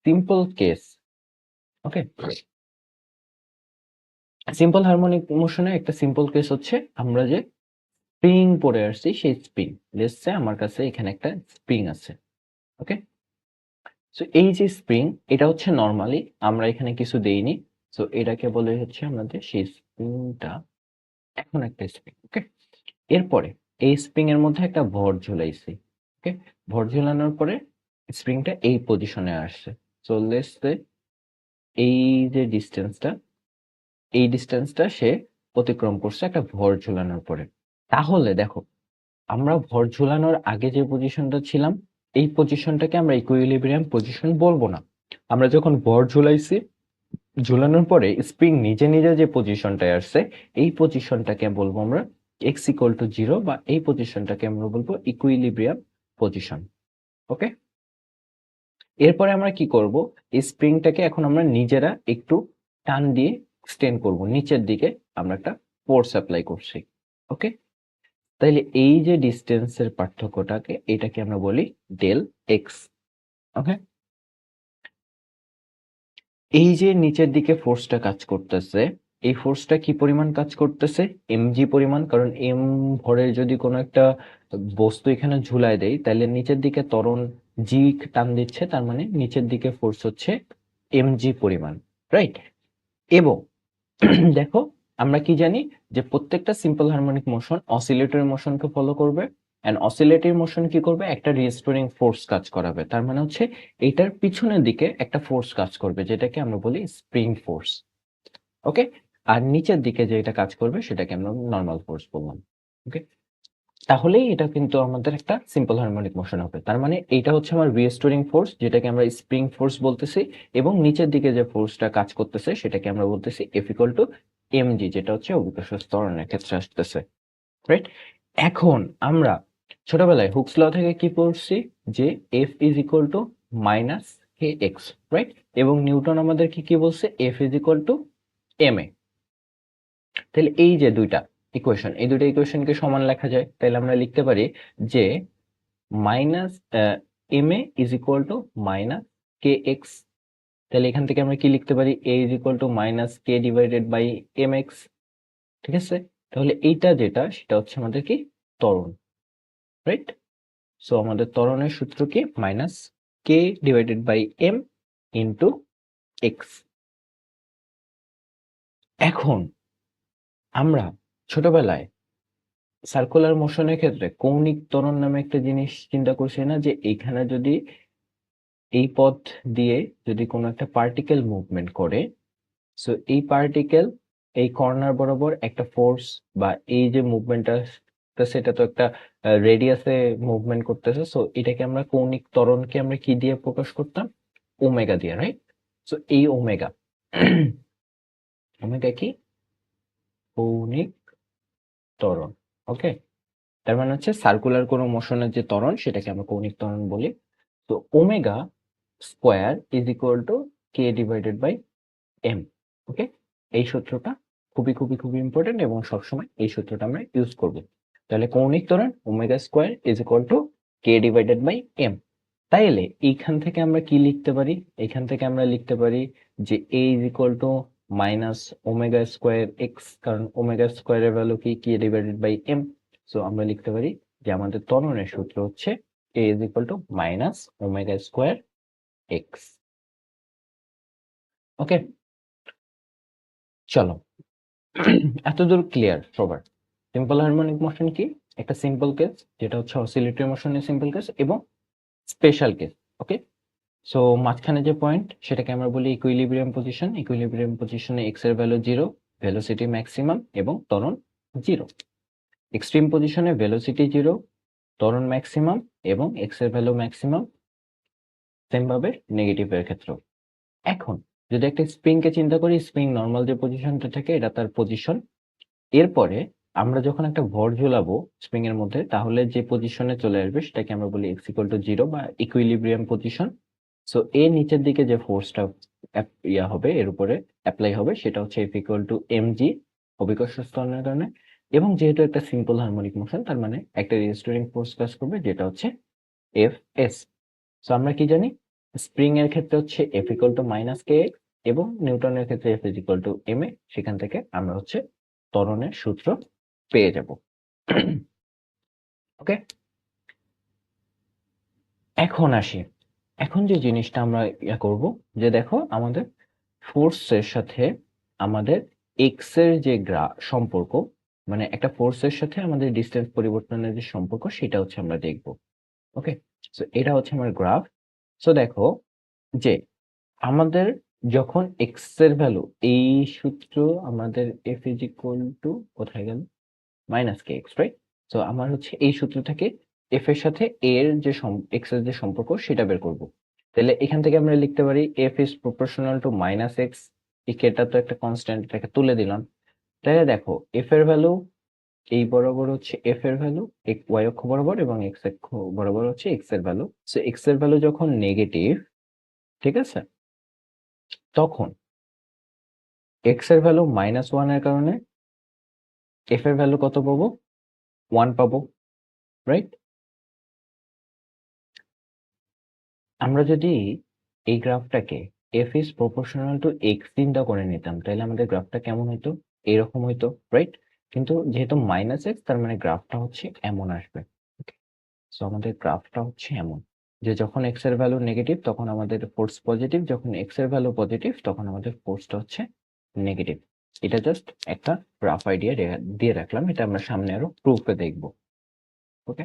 সিম্পল কেস। ওকে, সিম্পল হারমোনিক মোশনের একটা সিম্পল কেস হচ্ছে আমরা যে স্প্রিং পরে আসছি, সেই স্প্রিং। লেটস সে আমার কাছে এখানে একটা স্প্রিং আছে। ওকে, সো এই যে স্প্রিং, এটা হচ্ছে নরমালি আমরা এখানে কিছু দেইনি। সো এটাকে বলে হচ্ছে আমাদের সেই স্প্রিংটা এখন একটা স্প্রিং। ওকে, এরপরে এই স্প্রিং এর মধ্যে একটা ভর ঝুলাইছি। ওকে, ভর ঝুলানোর পরে স্প্রিংটা এই পজিশনে আসছে। সো লেটস সে এই যে ডিস্টেন্সটা, এই ডিস্টেন্সটা সে অতিক্রম করছে একটা ভর ঝুলানোর পরে। তাহলে দেখো, আমরা ভর ঝুলানোর আগে যে পজিশনটা ছিলাম, এই পজিশনটাকে আমরা ইকুইলিব্রিয়াম পজিশন বলবো না। আমরা যখন ভর ঝুলাইছি, ঝুলানোর পরে স্প্রিং নিজে নিজে যে পজিশনটায় আসছে, এই পজিশনটাকে বলবো আমরা এক্স ইকুয়াল টু 0, বা এই পজিশনটাকে আমরা বলবো ইকুইলিব্রিয়াম পজিশন। ওকে, এরপরে আমরা কি করব? এই স্প্রিংটাকে এখন আমরা নিজেরা একটু টান দিয়ে এক্সটেন্ড করব নিচের দিকে, আমরা একটা ফোর্স অ্যাপ্লাই করছি। ওকে, তাইলে এই যে ডিস্টেন্সের পার্থক্যটাকে, এটাকে আমরা বলি ডেল এক্স। ওকে, এই যে নিচের দিকে ফোর্সটা কাজ করতেছে, এই ফোর্সটা কি পরিমাণ কাজ করতেছে? এমজি পরিমাণ, কারণ এম ভরের যদি কোনো একটা বস্তু এখানে ঝুলায় দেয় তাহলে নিচের দিকে ত্বরণ জি টান দিচ্ছে, তার মানে নিচের দিকে ফোর্স হচ্ছে এমজি পরিমাণ, রাইট? এবং দেখো, আমরা কি জানি যে প্রত্যেকটা simple harmonic motion oscillatory মোশনকে follow করবে। অ্যান্ড অসিলেটরি মোশন কি করবে, একটা রিস্টোরিং ফোর্স কাজ করাবে। তার মানে হচ্ছে এইটার পিছনের দিকে একটা ফোর্স কাজ করবে, যেটাকে আমরা বলি স্প্রিং ফোর্স। ওকে, আর নিচের দিকে যেটা কাজ করবে সেটাকে আমরা নর্মাল ফোর্স বললাম। ওকে, তাহলেই এটা কিন্তু আমাদের একটা সিম্পল হারমোনিক মোশন হবে। তার মানে এইটা হচ্ছে আমার রিস্টোরিং ফোর্স, যেটাকে আমরা স্প্রিং ফোর্স বলতেছি, এবং নিচের দিকে যে ফোর্সটা কাজ করতেছে সেটাকে আমরা বলতেছি এফ ইকুয়াল টু এমজি, যেটা হচ্ছে অভিকর্ষ ত্বরণের ক্ষেত্রে আসতেছে। রাইট, এখন আমরা ছোটবেলায় হুকস ল থেকে কি পড়ছি, যে F is equal to minus K x, right, এবং নিউটন আমাদের কি বলছে, F is equal to M A. তাহলে এই যে দুইটা ইকুয়েশন, এই দুইটা ইকুয়েশনকে সমান লেখা যায়। তাহলে আমরা লিখতে পারি যে minus M A is equal to minus K X. তাহলে এখান থেকে আমরা কি লিখতে পারি, A is equal to minus K divided by M X. ঠিক আছে, তাহলে এইটা যেটা সেটা হচ্ছে আমাদের কি ত্বরণ, রাইট। সো আমাদের ত্বরণের সূত্র কি, minus K divided by m into x. এখন আমরা ছোটবেলায় সার্কুলার মোশনের ক্ষেত্রে কৌণিক ত্বরণ নামে একটা জিনিস চিন্তা করছি না, যে এইখানে যদি এই পথ দিয়ে যদি কোনো একটা পার্টিকেল মুভমেন্ট করে, সো এই পার্টিকেল এই কর্নার বরাবর একটা ফোর্স, বা এই যে মুভমেন্টটা সেটা তো একটা রেডিয়াসে মুভমেন্ট করতেছে, সো এটাকে আমরা কৌণিক ত্বরণকে আমরা কি দিয়ে প্রকাশ করতাম, ওমেগা দিয়ে, রাইট। সো এই ওমেগা ওমেগা কি, কৌণিক ত্বরণ। ওকে, তার মানে হচ্ছে সার্কুলার কোনো মোশনের যে ত্বরণ সেটাকে আমরা কৌণিক ত্বরণ বলি। তো omega square is equal to K divided by M. Okay, এই সূত্রটা খুবই খুবই খুবই ইম্পর্টেন্ট, এবং সবসময় এই সূত্রটা আমরা ইউজ করব। তাহলে কৌণিক ত্বরণ omega square is equal to K divided by m. তাইলে এইখান থেকে আমরা কি লিখতে পারি, এখান থেকে আমরা লিখতে পারি যে A is equal to minus omega square X, কারণ ওমেগা স্কোয়ারের ভ্যালু কি, K divided by M. So আমরা লিখতে পারি যে আমাদের ত্বরণের সূত্র হচ্ছে A is equal to minus omega square X. Okay, চলো এতদূর ক্লিয়ার সবার। সিম্পল হারমোনিক মোশন কি, একটা সিম্পল কেস যেটা হচ্ছে অসিলেটরি মোশনের সিম্পল কেস এবং স্পেশাল কেস। ওকে, সো মাঝখানে যে পয়েন্ট সেটাকে আমরা বলি ইকুইলিব্রিয়াম পজিশন। ইকুইলিব্রিয়াম পজিশনে এক্স এর ভ্যালু 0, ভেলোসিটি ম্যাক্সিমাম এবং ত্বরণ 0। এক্সট্রিম পজিশনে ভেলোসিটি 0, ত্বরণ ম্যাক্সিমাম এবং এক্স এর ভ্যালু ম্যাক্সিমাম, সেম ভাবে নেগেটিভ এর ক্ষেত্রেও। এখন যদি একটা স্প্রিং কে চিন্তা করি, স্প্রিং নর্মাল যে পজিশনটা থাকে এটা তার পজিশন। এরপরে আমরা যখন একটা ভর ঝুলাবো স্প্রিং এর মধ্যে, তাহলে যে পজিশনে চলে আসবে সেটাকে আমরা বলি এক্স ইকুয়াল টু 0 বা ইকুইলিব্রিয়াম পজিশন। সো এর নিচের দিকে যে ফোর্সটা হবে, এর উপরে অ্যাপ্লাই হবে, সেটা হচ্ছে এফ ইকুয়াল টু এমজি, অভিকর্ষ ত্বরণের কারণে। এবং যেহেতু একটা সিম্পল হারমোনিক মোশন, তার মানে একটা রেজিস্টারিং ফোর্স কাজ করবে, যেটা হচ্ছে এফ এস। সো আমরা কি জানি, স্প্রিং এর ক্ষেত্রে হচ্ছে F equal to minus K X, এবং নিউটনের ক্ষেত্রে F is equal to M A. সেখান থেকে আমরা হচ্ছে ত্বরণের সূত্র পেয়ে যাব। ওকে, এখন আসি, এখন যে জিনিসটা আমরা করব, যে দেখো আমাদের ফোর্সের সাথে আমাদের এক্স এর যে সম্পর্ক, মানে একটা ফোর্সের সাথে আমাদের ডিসটেন্স পরিবর্তনের যে সম্পর্ক, সেটা হচ্ছে আমরা দেখব। ওকে, সো এটা হচ্ছে আমার গ্রাফ। সো দেখো যে আমাদের যখন এক্স এর ভ্যালু, এই সূত্র আমাদের এফ ইজ ইকুয়াল টু কোথায় গেল, মাইনাস কে এক্স, রাইট। সো আমার হচ্ছে এই সূত্র থেকে এফ এর সাথে এ এর যে এক্স এর যে সম্পর্ক সেটা বের করব। তাহলে এখান থেকে আমরা লিখতে পারি F is proportional two minus x. এটা তো একটা কনস্ট্যান্ট, এটাকে তুলে দিলাম। তাহলে দেখো এফ এর ভ্যালু এই বরাবর হচ্ছে এফ এর ভ্যালু, ওয়াই অক্ষ বরাবর, এবং এক্স অক্ষ বরাবর হচ্ছে এক্স এর ভ্যালু। সো এক্স এর ভ্যালু যখন নেগেটিভ, ঠিক আছে, তখন এক্স এর ভ্যালু -1 এর কারণে এফ এর ভ্যালু কত পাবো, 1 পাবো, রাইট। আমরা যদি এই গ্রাফটাকে F is proportional to X চিন্তা করে নিতাম, তাহলে আমাদের গ্রাফটা কেমন হইতো, এরকম হইতো, রাইট। কিন্তু যেহেতু মাইনাস এক্স, তার মানে গ্রাফটা হচ্ছে এমন আসবে। সো আমাদের গ্রাফটা হচ্ছে এমন, যে যখন এক্স এর ভ্যালু নেগেটিভ তখন আমাদের ফোর্স পজিটিভ, যখন এক্স এর ভ্যালু পজিটিভ তখন আমাদের ফোর্সটা হচ্ছে নেগেটিভ। এটা জাস্ট একটা রাফ আইডিয়া দিয়ে রাখলাম, এটা আমরা সামনে আরো প্রুফে দেখবো। ওকে,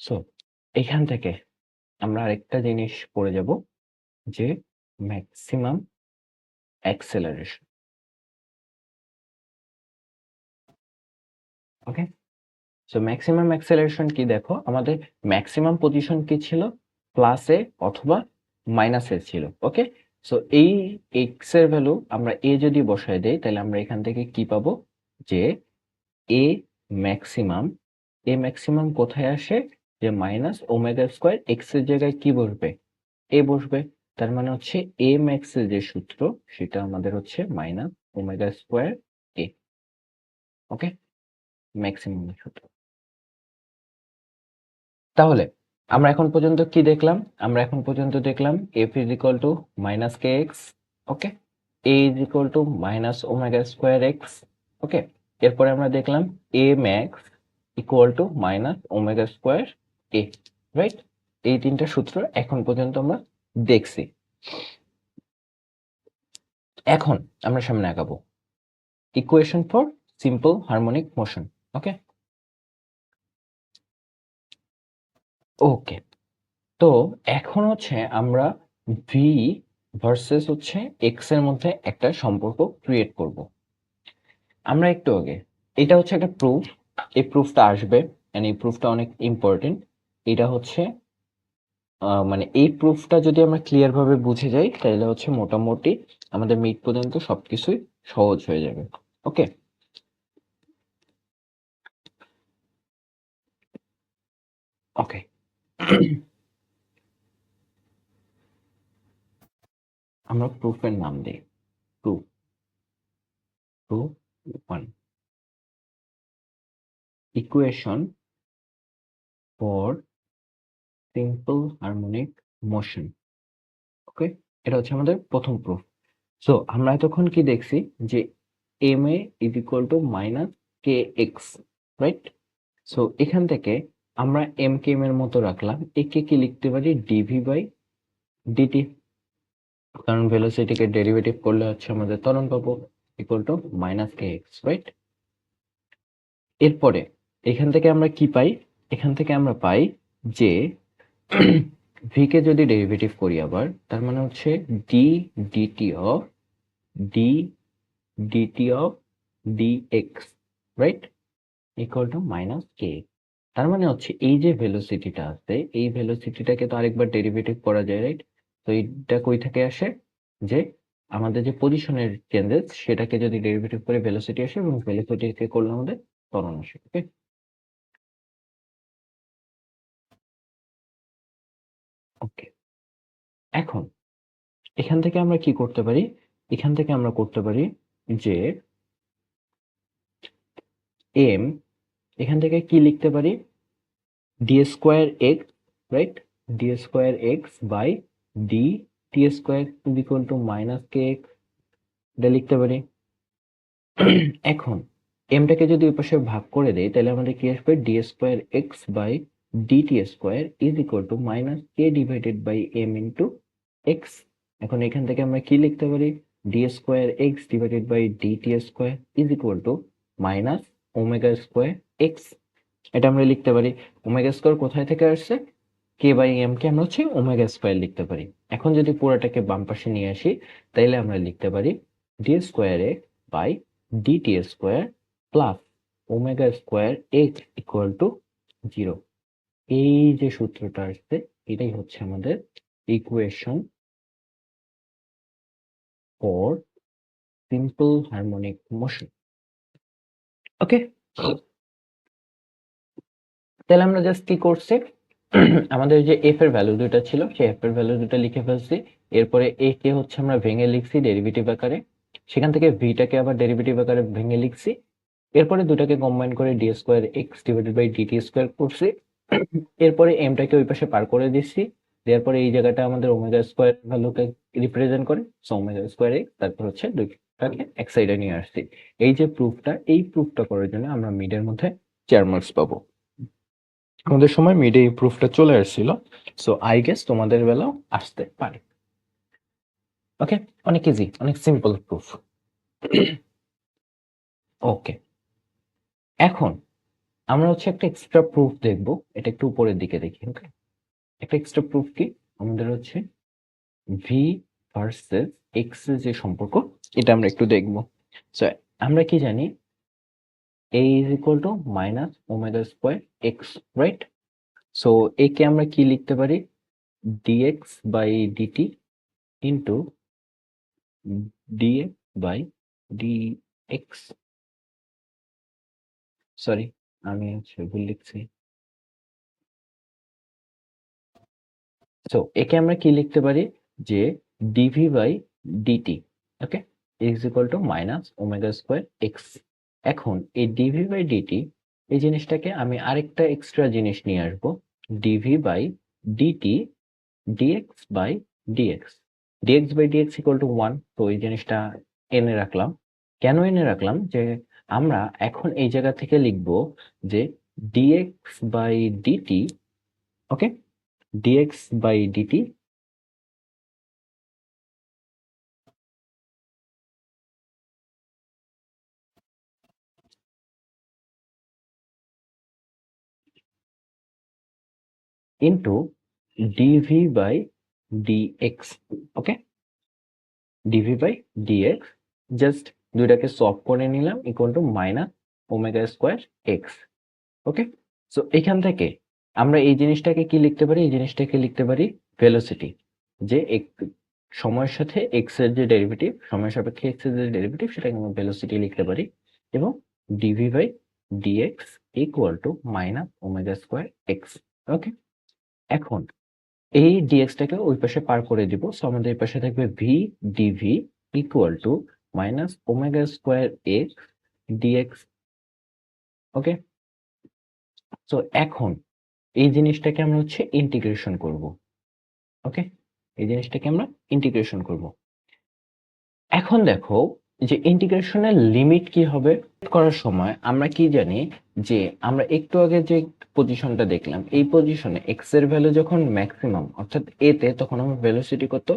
সো এখান থেকে আমরা আরেকটা জিনিস পড়ে যাব, যে ম্যাক্সিমাম অ্যাক্সেলারেশন। ওকে, সো ম্যাক্সিমাম অ্যাক্সেলারেশন কি? দেখো, আমাদের ম্যাক্সিমাম পজিশন কি ছিল? প্লাসে অথবা মাইনাসে ছিল। ওকে, সো এই এক্স এর ভ্যালু আমরা এ যদি বসায় দেই, তাহলে আমরা এখান থেকে কি পাবো? যে এ ম্যাক্সিমাম, এ ম্যাক্সিমাম কোথায় আসে? যে মাইনাস ওমেগা স্কোয়ার এক্স এর জায়গায় কি বসবে? এ বসবে। তার মানে হচ্ছে এ ম্যাক্স এর যে সূত্র, সেটা আমাদের হচ্ছে মাইনাস ওমেগা স্কোয়ার এ। ওকে, ম্যাক্সিমাম সূত্র। তাহলে আমরা এখন পর্যন্ত কি দেখলাম? আমরা এখন পর্যন্ত দেখলাম F is equal to minus K X. Okay, A is equal to minus omega square X. Okay, এরপরে আমরা দেখলাম A max equal to minus omega square A. Right, এই তিনটা সূত্র এখন পর্যন্ত আমরা দেখছি। এখন আমরা সামনে আগাবো, equation for simple harmonic motion. Okay, okay, তো এখন হচ্ছে আমরা ভি ভার্সেস হচ্ছে এক্স এর মধ্যে একটা সম্পর্ক ক্রিয়েট করব। আমরা একটু আগে, এটা হচ্ছে একটা প্রুফ, এই প্রুফটা আসবে, এই প্রুফটা অনেক ইম্পর্টেন্ট। এটা হচ্ছে মানে এই প্রুফটা যদি আমরা ক্লিয়ার ভাবে বুঝে যাই, তাহলে হচ্ছে মোটামুটি আমাদের মিড পর্যন্ত সবকিছুই সহজ হয়ে যাবে। ওকে, ওকে, আমরা প্রুফের নাম দিই proof, proof 1, equation for simple harmonic motion. Okay, এটা হচ্ছে আমাদের প্রথম প্রুফ। সো আমরা এতক্ষণ কি দেখছি? যে m A is equal to minus K x. Right, so এখান থেকে আমরা এম কে এম এর মতো রাখলাম, একে কি লিখতে পারি? ডিভি বাই ডিটি, কারণ ভেলোসিটিকে ডেরিভেটিভ করলে হচ্ছে আমাদের ত্বরণ পাবো, equal to minus K x. Right, এরপরে এখান থেকে আমরা কি পাই? এখান থেকে আমরা পাই যে ভি কে যদি ডেরিভেটিভ করি আবার, তার মানে হচ্ছে D DT of D DT of DX, right, equal to minus K. তার মানে হচ্ছে এই যে ভেলোসিটিটা আছে, এই ভেলোসিটিটাকে তো আরেকবার ডেরিভেটিভ করা যায়, রাইট? তো এইটা কই থেকে আসে? যে আমাদের যে পজিশনের চেঞ্জেস, সেটাকে যদি ডেরিভেটিভ করে ভেলোসিটি আসে, এবং ভেলোসিটিকে করলে আমাদের ত্বরণ আসে। ওকে, ওকে, এখন এখান থেকে আমরা কি করতে পারি? এখান থেকে আমরা করতে পারি যে এম, এখান থেকে কি লিখতে পারি? D square x, right, d square x by d t square is equal to minus K x, এটা লিখতে পারি। এখন এমটাকে যদি ওই পাশে ভাগ করে দেই, তাহলে আমাদের কি আসবে? D square x by d t square is equal to minus K divided by m into x. এখন এখান থেকে আমরা কি লিখতে পারি? D square x divided by d t square is equal to minus omega square x. এটা আমরা লিখতে পারি। ওমেগা স্কোয়ার কোথায় থেকে আসছে? কে বাই এম কে আমরা হচ্ছে ওমেগা স্কোয়ার লিখতে পারি। এখন যদি পুরোটাকে বাম পাশে নিয়ে আসি, তাইলে আমরা লিখতে পারি D square x by DT square plus omega square X equal to 0। এই যে সূত্রটা আসছে, এটাই হচ্ছে আমাদের equation for simple harmonic motion. Okay, তাহলে আমরা জাস্ট কি করছি? আমাদের যে এফ এর ভ্যালু দুটো ছিল, সেই এফ এর ভ্যালু দুটো লিখে ফেলছি। এরপরে এ কে হচ্ছে আমরা ভেঙে লিখছি ডেরিভেটিভ আকারে, সেখান থেকে ভিটাকে আবার ডেরিভেটিভ আকারে ভেঙে লিখছি। এরপরে দুটাকে কম্বাইন করে d square x divided by DT square করছি। এরপরে এমটাকে ওই পাশে পার করে দিচ্ছি, দেওয়ার পরে এই জায়গাটা আমাদের ওমেগা স্কোয়ার ভ্যালুকে রিপ্রেজেন্ট করে, সো ওমেগা স্কোয়ার এক্স, তারপর হচ্ছে দুইটাকে এক সাইডে নিয়ে আসছি। এই যে প্রুফটা, এই প্রুফটা করার জন্য আমরা মিডের মধ্যে 4 মার্কস পাবো। আমাদের সময় মিডে এই প্রুফটা চলে আসছিল, সো আই গেস তোমাদের বেলাও আসতে পারে। ওকে, অনেক ইজি, অনেক সিম্পল প্রুফ। ওকে, এখন আমরা হচ্ছে একটা এক্সট্রা প্রুফ দেখব, এটা একটু উপরের দিকে দেখি। ওকে, একটা এক্সট্রা প্রুফ কি আমাদের হচ্ছে ভি ভার্সেস এক্স এর যে সম্পর্ক, এটা আমরা একটু দেখব। সো আমরা কি জানি, a is equal to minus omega square x, right? So একে আমরা কি লিখতে পারি, dx by dt into dx by dx, sorry আমি হচ্ছে ভুল লিখছি। সো একে আমরা কি লিখতে পারি, যে dv by dt, okay, is equal to minus omega square x। এখন এই dv by dt এই জিনিসটাকে আমি আরেকটা এক্সট্রা জিনিস নিয়ে আসবো, dv by dt dx by dx, dx by dx equal to 1। তো এই জিনিসটা এনে রাখলাম। কেন এনে রাখলাম, যে আমরা এখন এই জায়গা থেকে লিখব যে dx by dt, okay, dx by dt into dv by dx, okay, dv by dx, just দুইটাকে সলভ করে নিলাম, equal to minus omega square X. Okay, so এখান থেকে আমরা এই জিনিসটাকে কি লিখতে পারি, এই জিনিসটাকে লিখতে পারি ভেলোসিটি, যে সময়ের সাথে এক্স এর যে ডেরিভেটিভ, সময়ের সাপেক্ষে এক্স এর যে ডেরিভেটিভ, সেটাকে আমরা ভেলোসিটি লিখতে পারি। এবং DV by DX equal to minus omega square X. Okay, এখন এই ডিএক্সটাকে ওই পাশে পার করে দিব, সো আমাদের এই পাশে থাকবে v d v equal to minus omega square x d x. Okay, so এখন এই জিনিসটাকে আমরা হচ্ছে ইন্টিগ্রেশন করব। ওকে, এই জিনিসটাকে আমরা ইন্টিগ্রেশন করব। এখন দেখো যে ইন্টিগ্রেশনের লিমিট কি হবে করার সময় আমরা কি জানি, যে আমরা একটু আগে যে পজিশনটা দেখলাম, এই পজিশনে এক্স এর ভ্যালু যখন ম্যাক্সিমাম অর্থাৎ এ তে, তখন আমার ভেলোসিটি কত,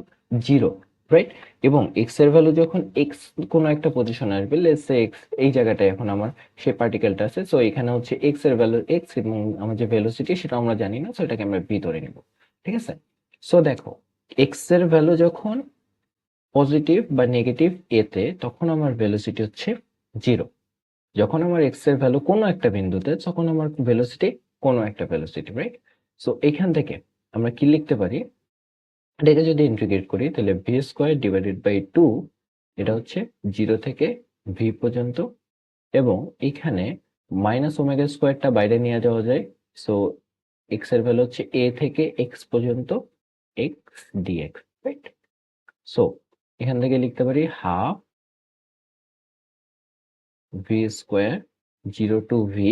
0, রাইট? এবং এক্স এর ভ্যালু যখন এক্স কোনো একটা পজিশনে আসবে, লেটস সে এক্স এই জায়গাটায় এখন আমার সেই পার্টিকেলটা আছে, সো এখানে হচ্ছে এক্স এর ভ্যালু এক্স এবং আমার যে ভেলোসিটি সেটা আমরা জানি না, সো এটাকে আমরা ভি ধরে নিব। ঠিক আছে, সো দেখো এক্স এর ভ্যালু যখন পজিটিভ বা নেগেটিভ এতে, তখন আমার ভেলোসিটি হচ্ছে 0। যখন আমার এক্স এর ভ্যালু কোনো একটা বিন্দুতে, তখন আমার ভেলোসিটি কোনো একটা ভেলোসিটি, রাইট? সো এখান থেকে আমরা কি লিখতে পারি, এটাকে যদি ইন্টিগ্রেট করি তাহলে ভি স্কোয়ার ডিভাইডেড বাই 2, এটা হচ্ছে 0 থেকে ভি পর্যন্ত। এবং এখানে মাইনাস ওমেগা স্কোয়ারটা বাইরে নিয়ে যাওয়া যায়, সো এক্স এর ভ্যালু হচ্ছে এ থেকে এক্স পর্যন্ত এক্স ডিএক্স, রাইট? সো এখান থেকে লিখতে পারি half v square 0 to v,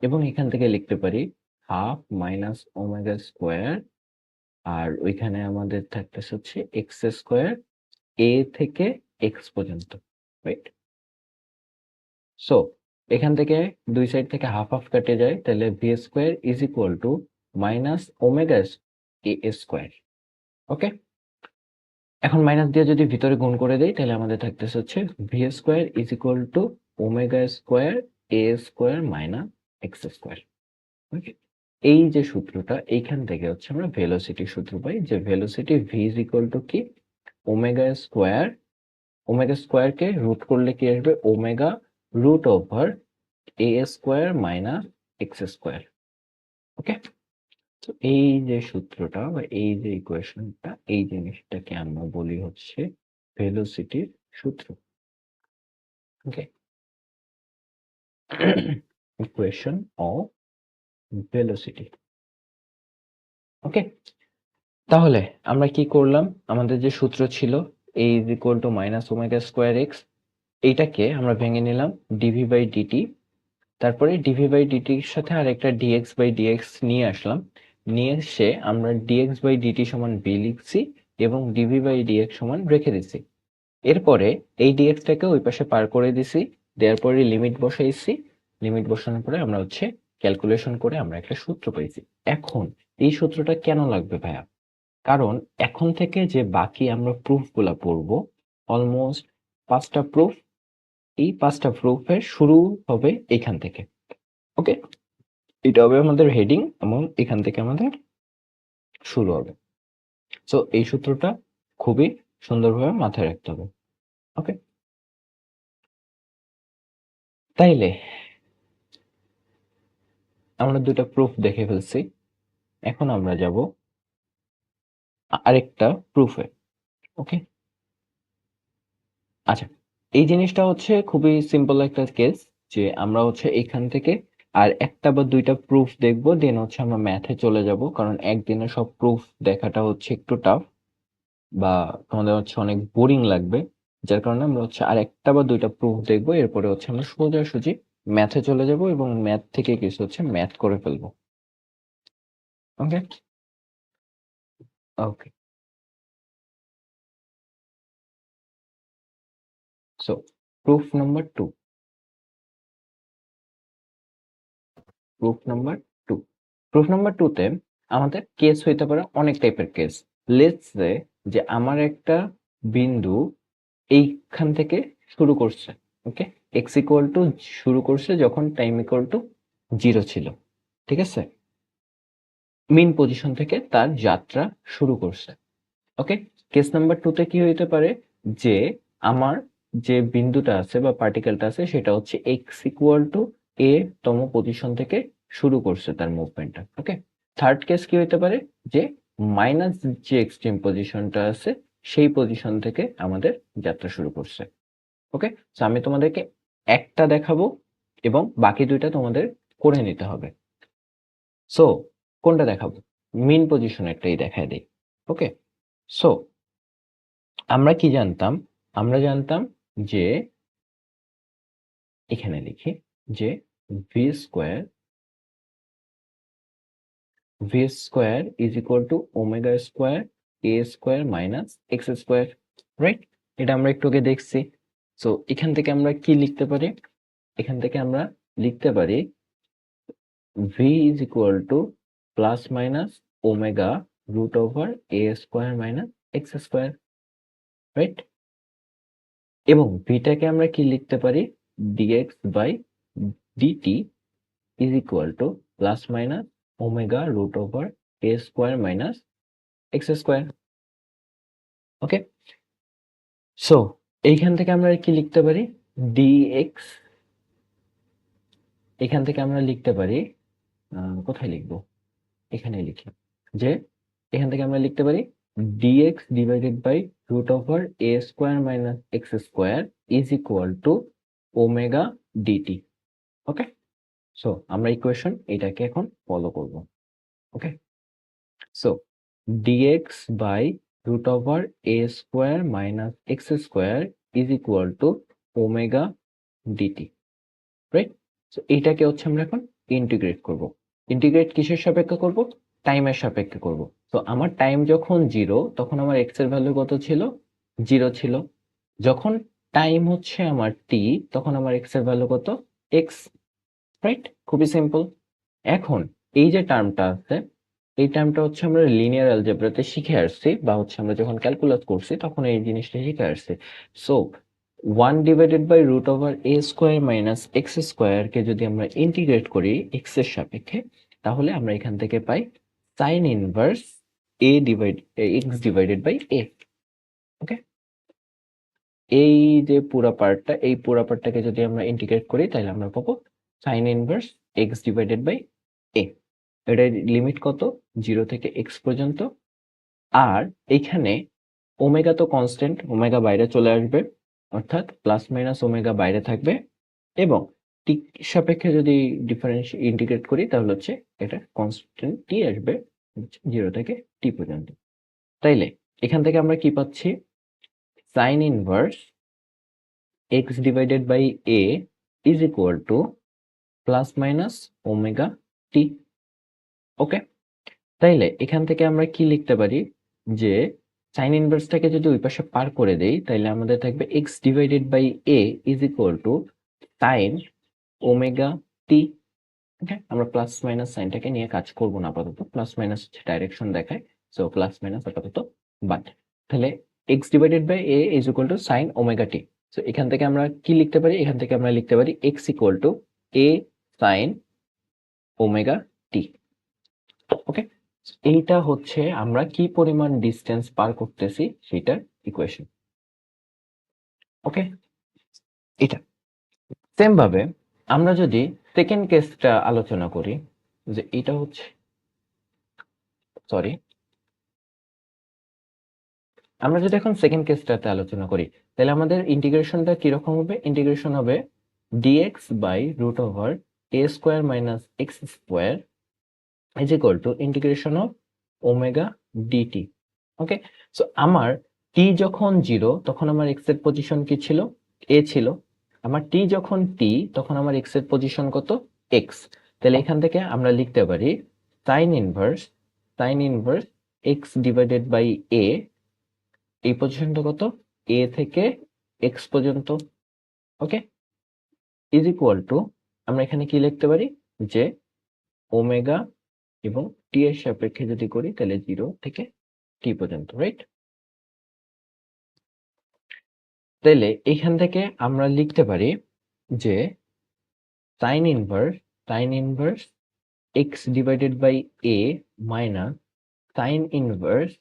এবং এখান থেকে লিখতে পারি হাফ মাইনাস ওমেগা স্কোয়ার, আর ওইখানে আমাদের থাকতেছে হচ্ছে এক্স স্কোয়ার এ থেকে এক্স পর্যন্ত, রাইট? সো এখান থেকে দুই সাইড থেকে হাফ হাফ কেটে যায়, তাহলে V square is equal to minus omega A square. Okay, এখন মাইনাস দিয়ে যদি ভিতরে গুণ করে দেই, তাহলে আমাদের থাকতেছে হচ্ছে V square is equal to omega square A square minus x square. Okay, এই যে সূত্রটা, এইখান থেকে হচ্ছে আমরা ভেলোসিটি সূত্র পাই, যে velocity V is equal to কি, ওমেগা স্কোয়ার, ওমেগা স্কোয়ারকে রুট করলে কি আসবে, ওমেগা রুট ওভার এ স্কোয়ার মাইনাস এক্স স্কোয়ার। ওকে, তো এই যে সূত্রটা বা এই যে ইকুয়েশনটা, এই জিনিসটাকে আমরা বলি হচ্ছে ভেলোসিটির সূত্র। ওকে, ইকুয়েশন অফ ভেলোসিটি। ওকে, তাহলে আমরা কি করলাম, আমাদের যে সূত্র ছিল a is equal to minus omega square x, এইটাকে আমরা ভেঙে নিলাম ডিভি বাই ডিটি, তারপরে ডিভি বাই ডিটির সাথে আর একটা ডিএক্স বাই ডিএক্স নিয়ে আসলাম, নিয়ে এসে আমরা ডিএক্স বাই ডিটি সমান বি লিখছি এবং ডিভি বাই ডিএক্স সমান রেখে দিছি। এরপরে এই ডিএক্সটাকে ওই পাশে পার করে দিছি, দেওয়ার পরে লিমিট বসাইছি, লিমিট বসানোর পরে আমরা হচ্ছে ক্যালকুলেশন করে আমরা একটা সূত্র পেয়েছি। এখন এই সূত্রটা কেন লাগবে ভাইয়া, কারণ এখন থেকে যে বাকি আমরা প্রুফগুলা পড়বো, অলমোস্ট 5টা প্রুফ, এই 5টা প্রুফের শুরু হবে এখান থেকে। ওকে, এটা হবে আমাদের হেডিং এবং এখান থেকে আমাদের শুরু হবে। সো এই সূত্রটা খুবই সুন্দরভাবে মাথায় রাখতে হবে। ওকে, তাইলে আমরা দুটো প্রুফ দেখে ফেলছি, এখন আমরা যাব আরেকটা প্রুফে। ওকে, আচ্ছা, এই জিনিসটা হচ্ছে খুবই সিম্পল একটা কেস, যে আমরা হচ্ছে এখান থেকে আর একটা বা দুইটা প্রুফ দেখবো, দেন হচ্ছে আমরা ম্যাথে চলে যাব, কারণ একদিনে সব প্রুফ দেখাটা হচ্ছে একটু টাফ বা তোমাদের হচ্ছে অনেক বোরিং লাগবে। যার কারণে আমরা হচ্ছে আর একটা বা দুইটা প্রুফ দেখবো, এরপরে হচ্ছে আমরা সোজাসুজি ম্যাথে চলে যাব এবং ম্যাথ থেকে কিছু হচ্ছে ম্যাথ করে ফেলবো। Okay, okay, so proof number two. Proof number two proof number টুতে আমাদের কেস হইতে পারে অনেক টাইপের কেস। লেটস সে যে আমার একটা বিন্দু এইখান থেকে শুরু করছে। ওকে, এক্স ইকুয়াল টু শুরু করছে যখন টাইম ইকুয়াল টু 0 ছিল। ঠিক আছে, মিন পজিশন থেকে তার যাত্রা শুরু করছে। ওকে, কেস নাম্বার টুতে কি হইতে পারে, যে আমার যে বিন্দুটা আছে বা পার্টিকেলটা আছে সেটা হচ্ছে এক্স ইকুয়াল টু এ তম পজিশন থেকে শুরু করছে তার মুভমেন্টটা। ওকে, থার্ড কেস কি হইতে পারে, যে মাইনাস যে এক্সট্রিম পজিশনটা আছে সেই পজিশন থেকে আমাদের যাত্রা শুরু করছে। ওকে, তো আমি তোমাদেরকে একটা দেখাবো এবং বাকি দুইটা তোমাদের করে নিতে হবে। সো কোনটা দেখাবো? মিন পজিশনেরটাই দেখায় দেই। ওকে, সো আমরা কি জানতাম? আমরা জানতাম যে এখানে লিখি যে V square is equal to omega square A square minus x square, right? এটা আমরা একটু আগে দেখছি। সো এখান থেকে আমরা কি লিখতে পারি? এখান থেকে আমরা লিখতে পারি v is equal to plus minus omega root over A square minus x square, right? এবং ভিটাকে আমরা কি লিখতে পারি? D x by d t is equal to plus minus omega root over a square minus x square. Okay, so এইখান থেকে আমরা কি লিখতে পারি? dx, এখান থেকে আমরা লিখতে পারি, কোথায় লিখবো? এখানে লিখি যে এখান থেকে আমরা লিখতে পারি dx divided by root over a square minus x square is equal to omega dt. Okay, so আমরা ইকুয়েশন এটাকে এখন ফলো করব। ওকে, so dx by root over a square minus x square is equal to omega dt, right? So এইটাকে হচ্ছে আমরা এখন ইন্টিগ্রেট করব। ইন্টিগ্রেট কিসের সাপেক্ষে করব? টাইমের সাপেক্ষে করব। তো আমার টাইম যখন 0 তখন আমার x এর ভ্যালু কত ছিল? 0 ছিল। যখন টাইম হচ্ছে আমার t তখন আমার x এর ভ্যালু কত? x, right? খুবই সিম্পল। এখন এই যে টার্মটা আছে, এই টার্মটা হচ্ছে আমরা লিনিয়ার অ্যালজেব্রাতে শিখে আসছি, বা হচ্ছে আমরা যখন ক্যালকুলাস করছি তখন এই জিনিসটা শিখে আসছি। So 1 divided by root over A square minus X স্কোয়ারকে যদি আমরা ইন্টিগ্রেট করি এক্স এর সাপেক্ষে, তাহলে আমরা এখান থেকে পাই sine inverse x divided by A. Okay, এই যে পুরো পার্টটা, এই পুরো পার্টটাকে যদি আমরা ইন্টিগ্রেট করি তাহলে আমরা পাবো sine inverse x divided by A. এটার লিমিট কত? 0 থেকে এক্স পর্যন্ত। আর এখানে ওমেগা তো কনস্ট্যান্ট, ওমেগা বাইরে চলে আসবে, অর্থাৎ প্লাস মাইনাস ওমেগা বাইরে থাকবে, এবং টি সাপেক্ষে যদি ডিফারেন্স ইন্টিগ্রেট করি তাহলে হচ্ছে এটা কনস্ট্যান্ট টি আসবে 0 থেকে টি পর্যন্ত। তাইলে এখান থেকে আমরা কি পাচ্ছি? Sine inverse x divided by A is equal to plus minus omega T. Okay, তাইলে এখান থেকে আমরা কি লিখতে পারি, যে সাইন ইনভার্সটাকে যদি ওই পাশে পার করে দেই তাহলে আমাদের থাকবে X divided by A is equal to sine omega T. Okay, আমরা প্লাস মাইনাস সাইনটাকে নিয়ে কাজ করব না আপাতত, প্লাস মাইনাস হচ্ছে ডাইরেকশন দেখায়, সো প্লাস মাইনাস আপাতত বাদ। তাহলে X divided by A is equal to sine omega T. So এখান থেকে আমরা কি লিখতে পারি? এখান থেকে আমরা লিখতে পারি X equal to A sine omega T. Okay, এইটা হচ্ছে আমরা কি পরিমাণ ডিস্টেন্স পার করতেছি সেটার ইকুয়েশন। ওকে, এটা সেম ভাবে আমরা যদি সেকেন্ড কেসটা আলোচনা করি, যে এটা হচ্ছে সরি আমরা যদি এখন সেকেন্ড কেসটাতে আলোচনা করি, তাহলে আমাদের ইন্টিগ্রেশনটা কিরকম হবে? ইন্টিগ্রেশন হবে dx by root over a square minus x square is equal to integration of omega d t. Okay, so আমার t যখন 0 তখন আমার x এর পজিশন কি ছিল? a ছিল। আমার t যখন t তখন আমার x এর পজিশন কত? x। তাহলে এখান থেকে আমরা লিখতে পারি sine inverse x divided by a, এই পজিশনটা কত? a থেকে x পর্যন্ত। ওকে, ইজ ইকুয়াল টু আমরা এখানে কি লিখতে পারি? যে ওমেগা এবং টি এর সাপেক্ষে যদি করি তাহলে 0 থেকে টি পর্যন্ত, রাইট? তাহলে এখান থেকে আমরা লিখতে পারি যে sine inverse x divided by a minus sine inverse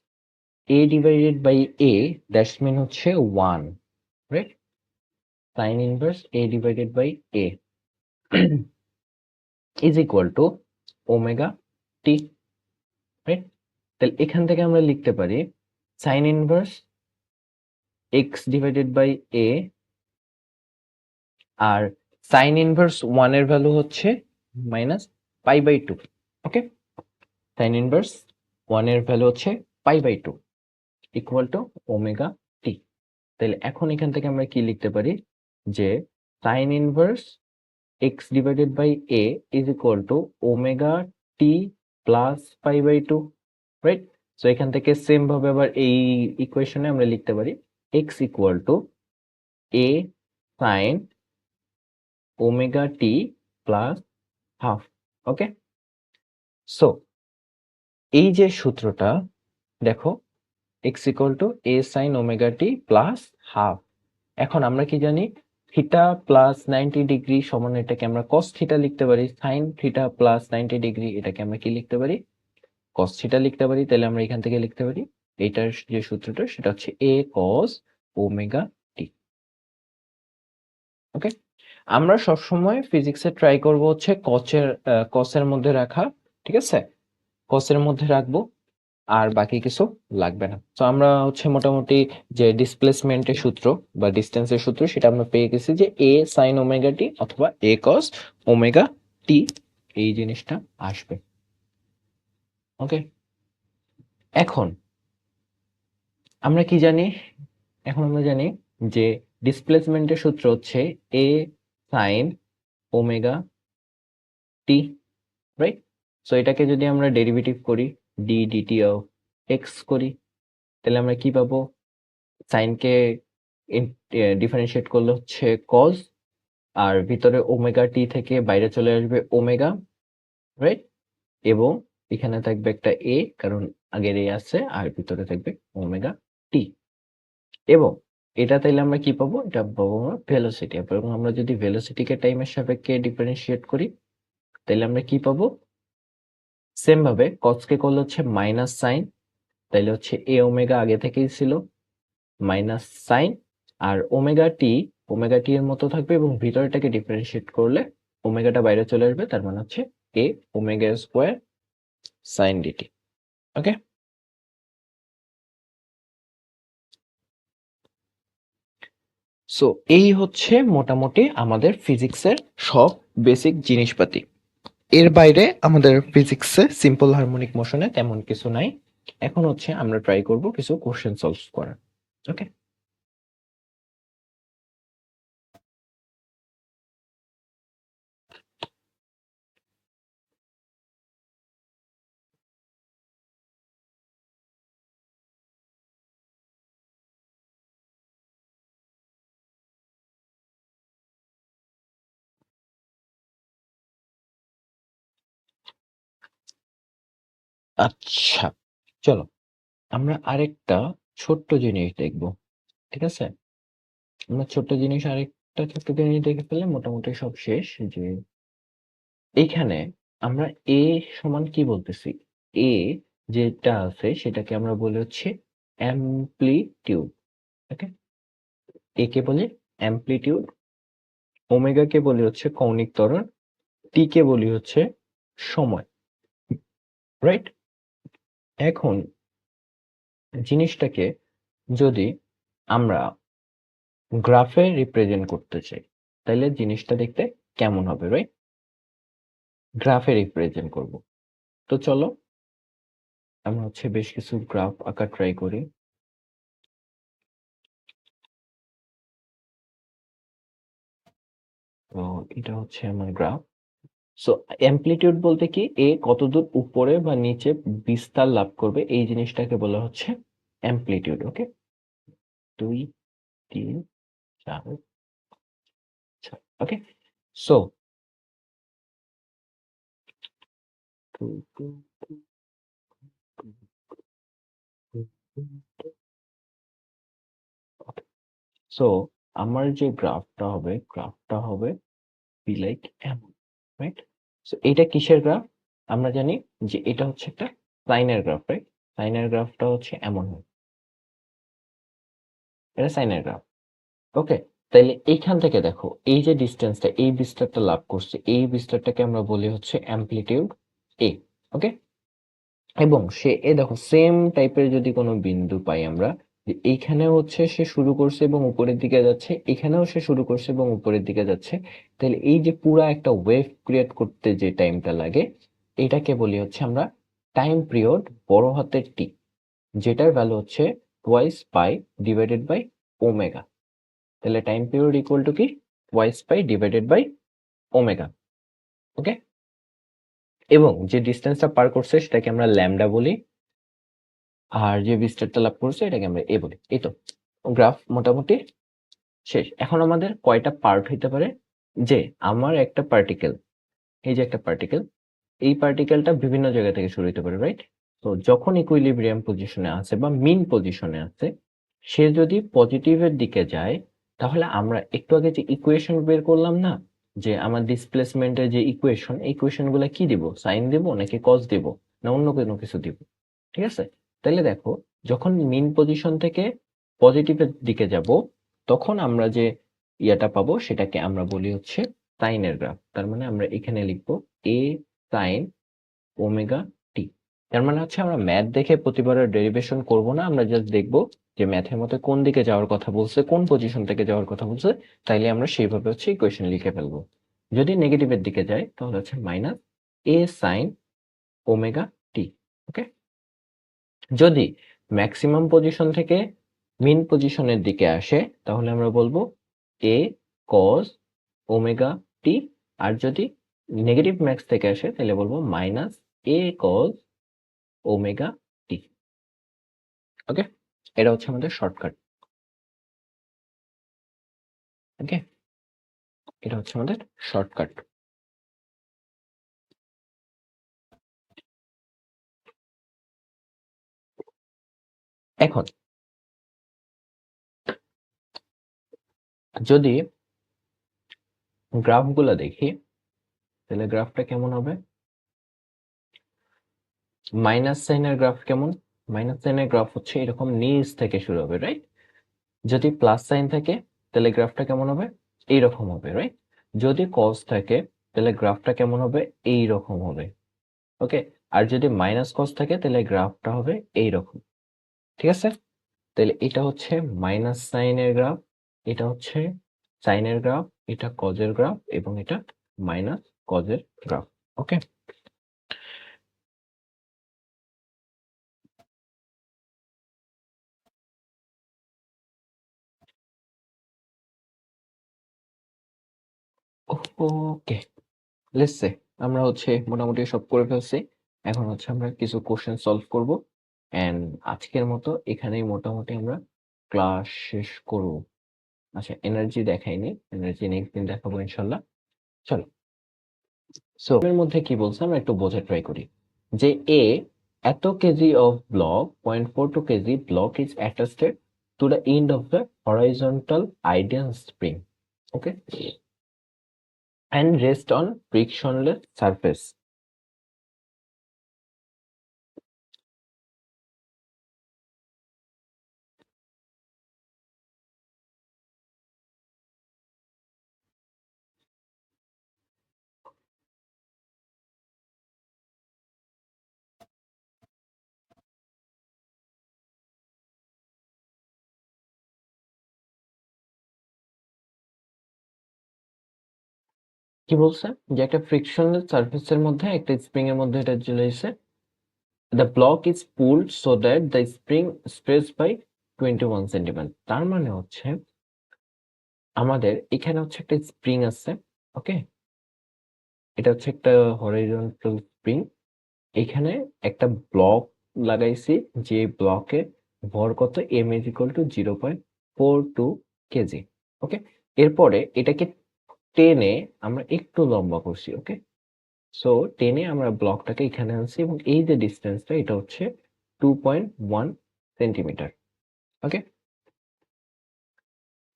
a divided by a, that's mean হচ্ছে 1, right? Sine inverse a divided by A is equal to omega t, right? তাহলে এখান থেকে আমরা লিখতে পারি sine inverse x divided by a, আর সাইন ইনভার্স 1 এর ভ্যালু হচ্ছে minus pi by 2। Okay, sine inverse 1 এর ভ্যালু হচ্ছে pi by 2 equal to omega টি। তাহলে এখন এখান থেকে আমরা কি লিখতে পারি? যে sine inverse x divided by A is equal to omega t plus pi by 2, right? So এখান থেকে সেম ভাবে আবার এই ইকুয়েশনে আমরা লিখতে পারি X equal to A sine omega t plus half. Okay, so এই যে সূত্রটা দেখো, x equal to a sin omega t plus half. এখন আমরা কি জানি? থিটা প্লাস 90 ডিগ্রি সমান এটাকে আমরা cos থিটা লিখতে পারি, sin থিটা প্লাস 90 ডিগ্রি এটাকে আমরা কি লিখতে পারি? cos থিটা লিখতে পারি। তাহলে আমরা এখান থেকে লিখতে পারি এটার যে সূত্রটা সেটা হচ্ছে a cos omega T. Okay, আমরা সবসময় ফিজিক্সে ট্রাই করব হচ্ছে কসের মধ্যে রাখা, ঠিক আছে? কসের মধ্যে রাখবো, আর বাকি কিছু লাগবে না। তো আমরা হচ্ছে মোটামুটি যে ডিসপ্লেসমেন্টের সূত্র বা ডিস্টেন্সের সূত্র সেটা আমরা পেয়ে গেছি, যে a sin ওমেগা টি অথবা a cos ওমেগা টি এই জিনিসটা আসবে। ওকে, এখন আমরা কি জানি? এখন আমরা জানি যে ডিসপ্লেসমেন্টের সূত্র হচ্ছে a sin omega t, right? So এটাকে যদি আমরা ডেরিভেটিভ করি d dt অফ x করি, তাহলে আমরা কি পাবো? সাইনকে ডিফারেন্সিয়েট করলে হচ্ছে কজ, আর ভিতরে ওমেগা টি থেকে বাইরে চলে আসবে ওমেগা, রাইট? এবং এখানে থাকবে একটা এ, কারণ আগের এ আছে, আর ভিতরে থাকবে ওমেগা টি। এবং এটা তাইলে আমরা কি পাবো? এটা পাবো আমরা ভেলোসিটি। এবং আমরা যদি ভেলোসিটিকে টাইমের সাপেক্ষে ডিফারেন্সিয়েট করি তাহলে আমরা কি পাবো? সেম ভাবে কজকে করলে হচ্ছে মাইনাস সাইন, তাইলে হচ্ছে এ ওমেগা আগে থেকেই ছিল মাইনাস সাইন, আর ওমেগা টি এর মতো থাকবে, এবং ভিতরটাকে ডিফারেন্সিয়েট করলে ওমেগাটা বাইরে চলে আসবে, তার মানে হচ্ছে এ omega square sine DT. Okay, so এই হচ্ছে মোটামুটি আমাদের ফিজিক্সের সব বেসিক জিনিসপাতি। এর বাইরে আমাদের ফিজিক্সে সিম্পল হারমোনিক মোশনে তেমন কিছু নাই। এখন হচ্ছে আমরা ট্রাই করব কিছু কোশ্চেন সলভ করার। ওকে, আচ্ছা, চলো আমরা আরেকটা ছোট্ট জিনিস দেখব, ঠিক আছে? আমরা ছোট্ট জিনিস দেখে ফেললে মোটামুটি সব শেষ। যে এইখানে আমরা এ সমান কি বলতেছি? এ যেটা আছে সেটাকে আমরা বলি হচ্ছে অ্যামপ্লিটিউড। ওকে, এ কে বলি অ্যামপ্লিটিউড, ওমেগা কে বলি হচ্ছে কৌণিক ত্বরণ, টি কে বলি হচ্ছে সময়, রাইট? এখন জিনিসটাকে যদি আমরা গ্রাফে রিপ্রেজেন্ট করতে চাই তাহলে জিনিসটা দেখতে কেমন হবে, রাইট? গ্রাফে রিপ্রেজেন্ট করব। তো চলো আমরা হচ্ছে বেশ কিছু গ্রাফ আঁকা ট্রাই করি। তো এটা হচ্ছে আমার গ্রাফ। সো অ্যামপ্লিটিউড বলতে কি, এ কতদূর উপরে বা নিচে বিস্তার লাভ করবে এই জিনিসটাকে বলা হচ্ছে অ্যামপ্লিটিউড। ওকে, 2 3 4 6। ওকে, সো সো আমার যে গ্রাফটা হবে বি লাইক এমন, রাইট? সো এটা কিসের গ্রাফ? আমরা জানি যে এটা হচ্ছে একটা সাইনের গ্রাফ, রাইট? সাইনের গ্রাফটা হচ্ছে এমন হয়, এটা সাইনের গ্রাফ। ওকে, তাইলে এইখান থেকে দেখো এই যে ডিস্টেন্সটা, এই বিস্তারটা লাভ করছে, এই বিস্তারটাকে আমরা বলি হচ্ছে অ্যামপ্লিটিউড এ। ওকে, এবং সে এ দেখো সেম টাইপের যদি কোনো বিন্দু পাই আমরা, যে এইখানেও হচ্ছে সে শুরু করছে এবং উপরের দিকে যাচ্ছে, এখানেও সে শুরু করছে এবং উপরের দিকে যাচ্ছে, তাহলে এই যে পুরা একটা ওয়েভ ক্রিয়েট করতে যে টাইমটা লাগে এটাকে বলি হচ্ছে আমরা টাইম পিরিয়ড বড় হাতের টি, যেটার ভ্যালু হচ্ছে twice pi divided by omega. তাহলে টাইম পিরিয়ড ইকুয়াল টু কি? Twice pi divided by omega. Okay, এবং যে ডিস্টেন্সটা পার করছে সেটাকে আমরা ল্যামডা বলি, আর যে বিস্তারটা লাভ করছে এটাকে আমরা এ বলি। এই তো গ্রাফ মোটামুটি শেষ। এখন আমাদের কয়টা পার্ট হইতে পারে? যে আমার একটা পার্টিকেল, এই যে একটা পার্টিকেল, এই পার্টিকেলটা বিভিন্ন জায়গা থেকে শুরু হইতে পারে, রাইট? তো যখন ইকুইলিব্রিয়াম পজিশনে আছে বা মিন পজিশনে আছে, সে যদি পজিটিভের দিকে যায় তাহলে আমরা একটু আগে যে ইকুয়েশন বের করলাম না, যে আমার ডিসপ্লেসমেন্টের যে ইকুয়েশন, এই ইকুয়েশন গুলা কি দিব? সাইন দিব নাকি কস দিব না অন্য কোনো কিছু দিব? ঠিক আছে, তাহলে দেখো যখন মিন পজিশন থেকে পজিটিভের দিকে যাব তখন আমরা যে ইয়াটা পাবো সেটাকে আমরা বলি হচ্ছে সাইনের গ্রাফ। তার মানে আমরা এখানে লিখবো এ সাইন ওমেগা টি। তার মানে হচ্ছে আমরা ম্যাথ দেখে প্রতিবারের ডেরিভেশন করব না, আমরা জাস্ট দেখবো যে ম্যাথের মধ্যে কোন দিকে যাওয়ার কথা বলছে, কোন পজিশন থেকে যাওয়ার কথা বলছে, তাইলে আমরা সেইভাবে হচ্ছে ইকুয়েশন লিখে ফেলবো। যদি নেগেটিভের দিকে যায় তাহলে হচ্ছে মাইনাস এ সাইন ওমেগা টি। ওকে, যদি ম্যাক্সিমাম পজিশন থেকে মিন পজিশনের দিকে আসে তাহলে আমরা বলবো এ কজ ওমেগা টি, আর যদি নেগেটিভ ম্যাক্স থেকে আসে তাহলে বলবো মাইনাস এ কজ ওমেগা টি। ওকে, এটা হচ্ছে আমাদের শর্টকাট। ওকে, এটা হচ্ছে আমাদের শর্টকাট। এখন যদি গ্রাফগুলো দেখি তাহলে গ্রাফটা কেমন হবে? মাইনাস সাইনের গ্রাফ কেমন? মাইনাস সাইনের গ্রাফ হচ্ছে এরকম নিচ থেকে শুরু হবে, রাইট? যদি প্লাস সাইন থাকে তাহলে গ্রাফটা কেমন হবে? এইরকম হবে, রাইট? যদি কস থাকে তাহলে গ্রাফটা কেমন হবে? এইরকম হবে। ওকে, আর যদি মাইনাস কস থাকে তাহলে গ্রাফটা হবে এইরকম। ঠিক আছে, তাহলে এটা হচ্ছে মাইনাস সাইনের গ্রাফ, এটা হচ্ছে সাইনের গ্রাফ, এটা কজের গ্রাফ এবং এটা মাইনাস কজের graph. Okay, okay, let's say আমরা হচ্ছে মোটামুটি সব করে ফেলছি। এখন হচ্ছে আমরা কিছু কোশ্চেন সলভ করব এন্ড আজকের মতো এখানেই মোটামুটি আমরা ক্লাস শেষ করব। আচ্ছা, এনার্জি দেখাইনি, এনার্জি নেক্সট দিন দেখাবো ইনশাল্লাহ। চলো, সো এর মধ্যে কি বলছে আমরা একটু বোঝা ট্রাই করি। যে এ এত KG of block 0.42 KG block is attached to the end of the horizontal ideal spring, okay, and rest on frictionless surface. কি বলছে যে একটা ফ্রিকশনাল সারফেসের মধ্যে একটা স্প্রিং এর মধ্যে এটা চলে এসে the block is pulled so that the spring spreads by 21 centimetre. তার মানে হচ্ছে আমাদের এখানে হচ্ছে একটা স্প্রিং আছে, ওকে, এটা হচ্ছে একটা হরাইজন্টাল স্প্রিং। এখানে একটা ব্লক লাগাইছি, যে ব্লকে ভর কত, m is equal to 0.42 KG, ওকে। এরপরে এটাকে টেনে আমরা একটু লম্বা করছি, ওকে। সো টেনে আমরা ব্লকটাকে এখানে আনছি এবং এই যে ডিস্টেন্সটা এটা হচ্ছে 2.1 সেন্টিমিটার, ওকে।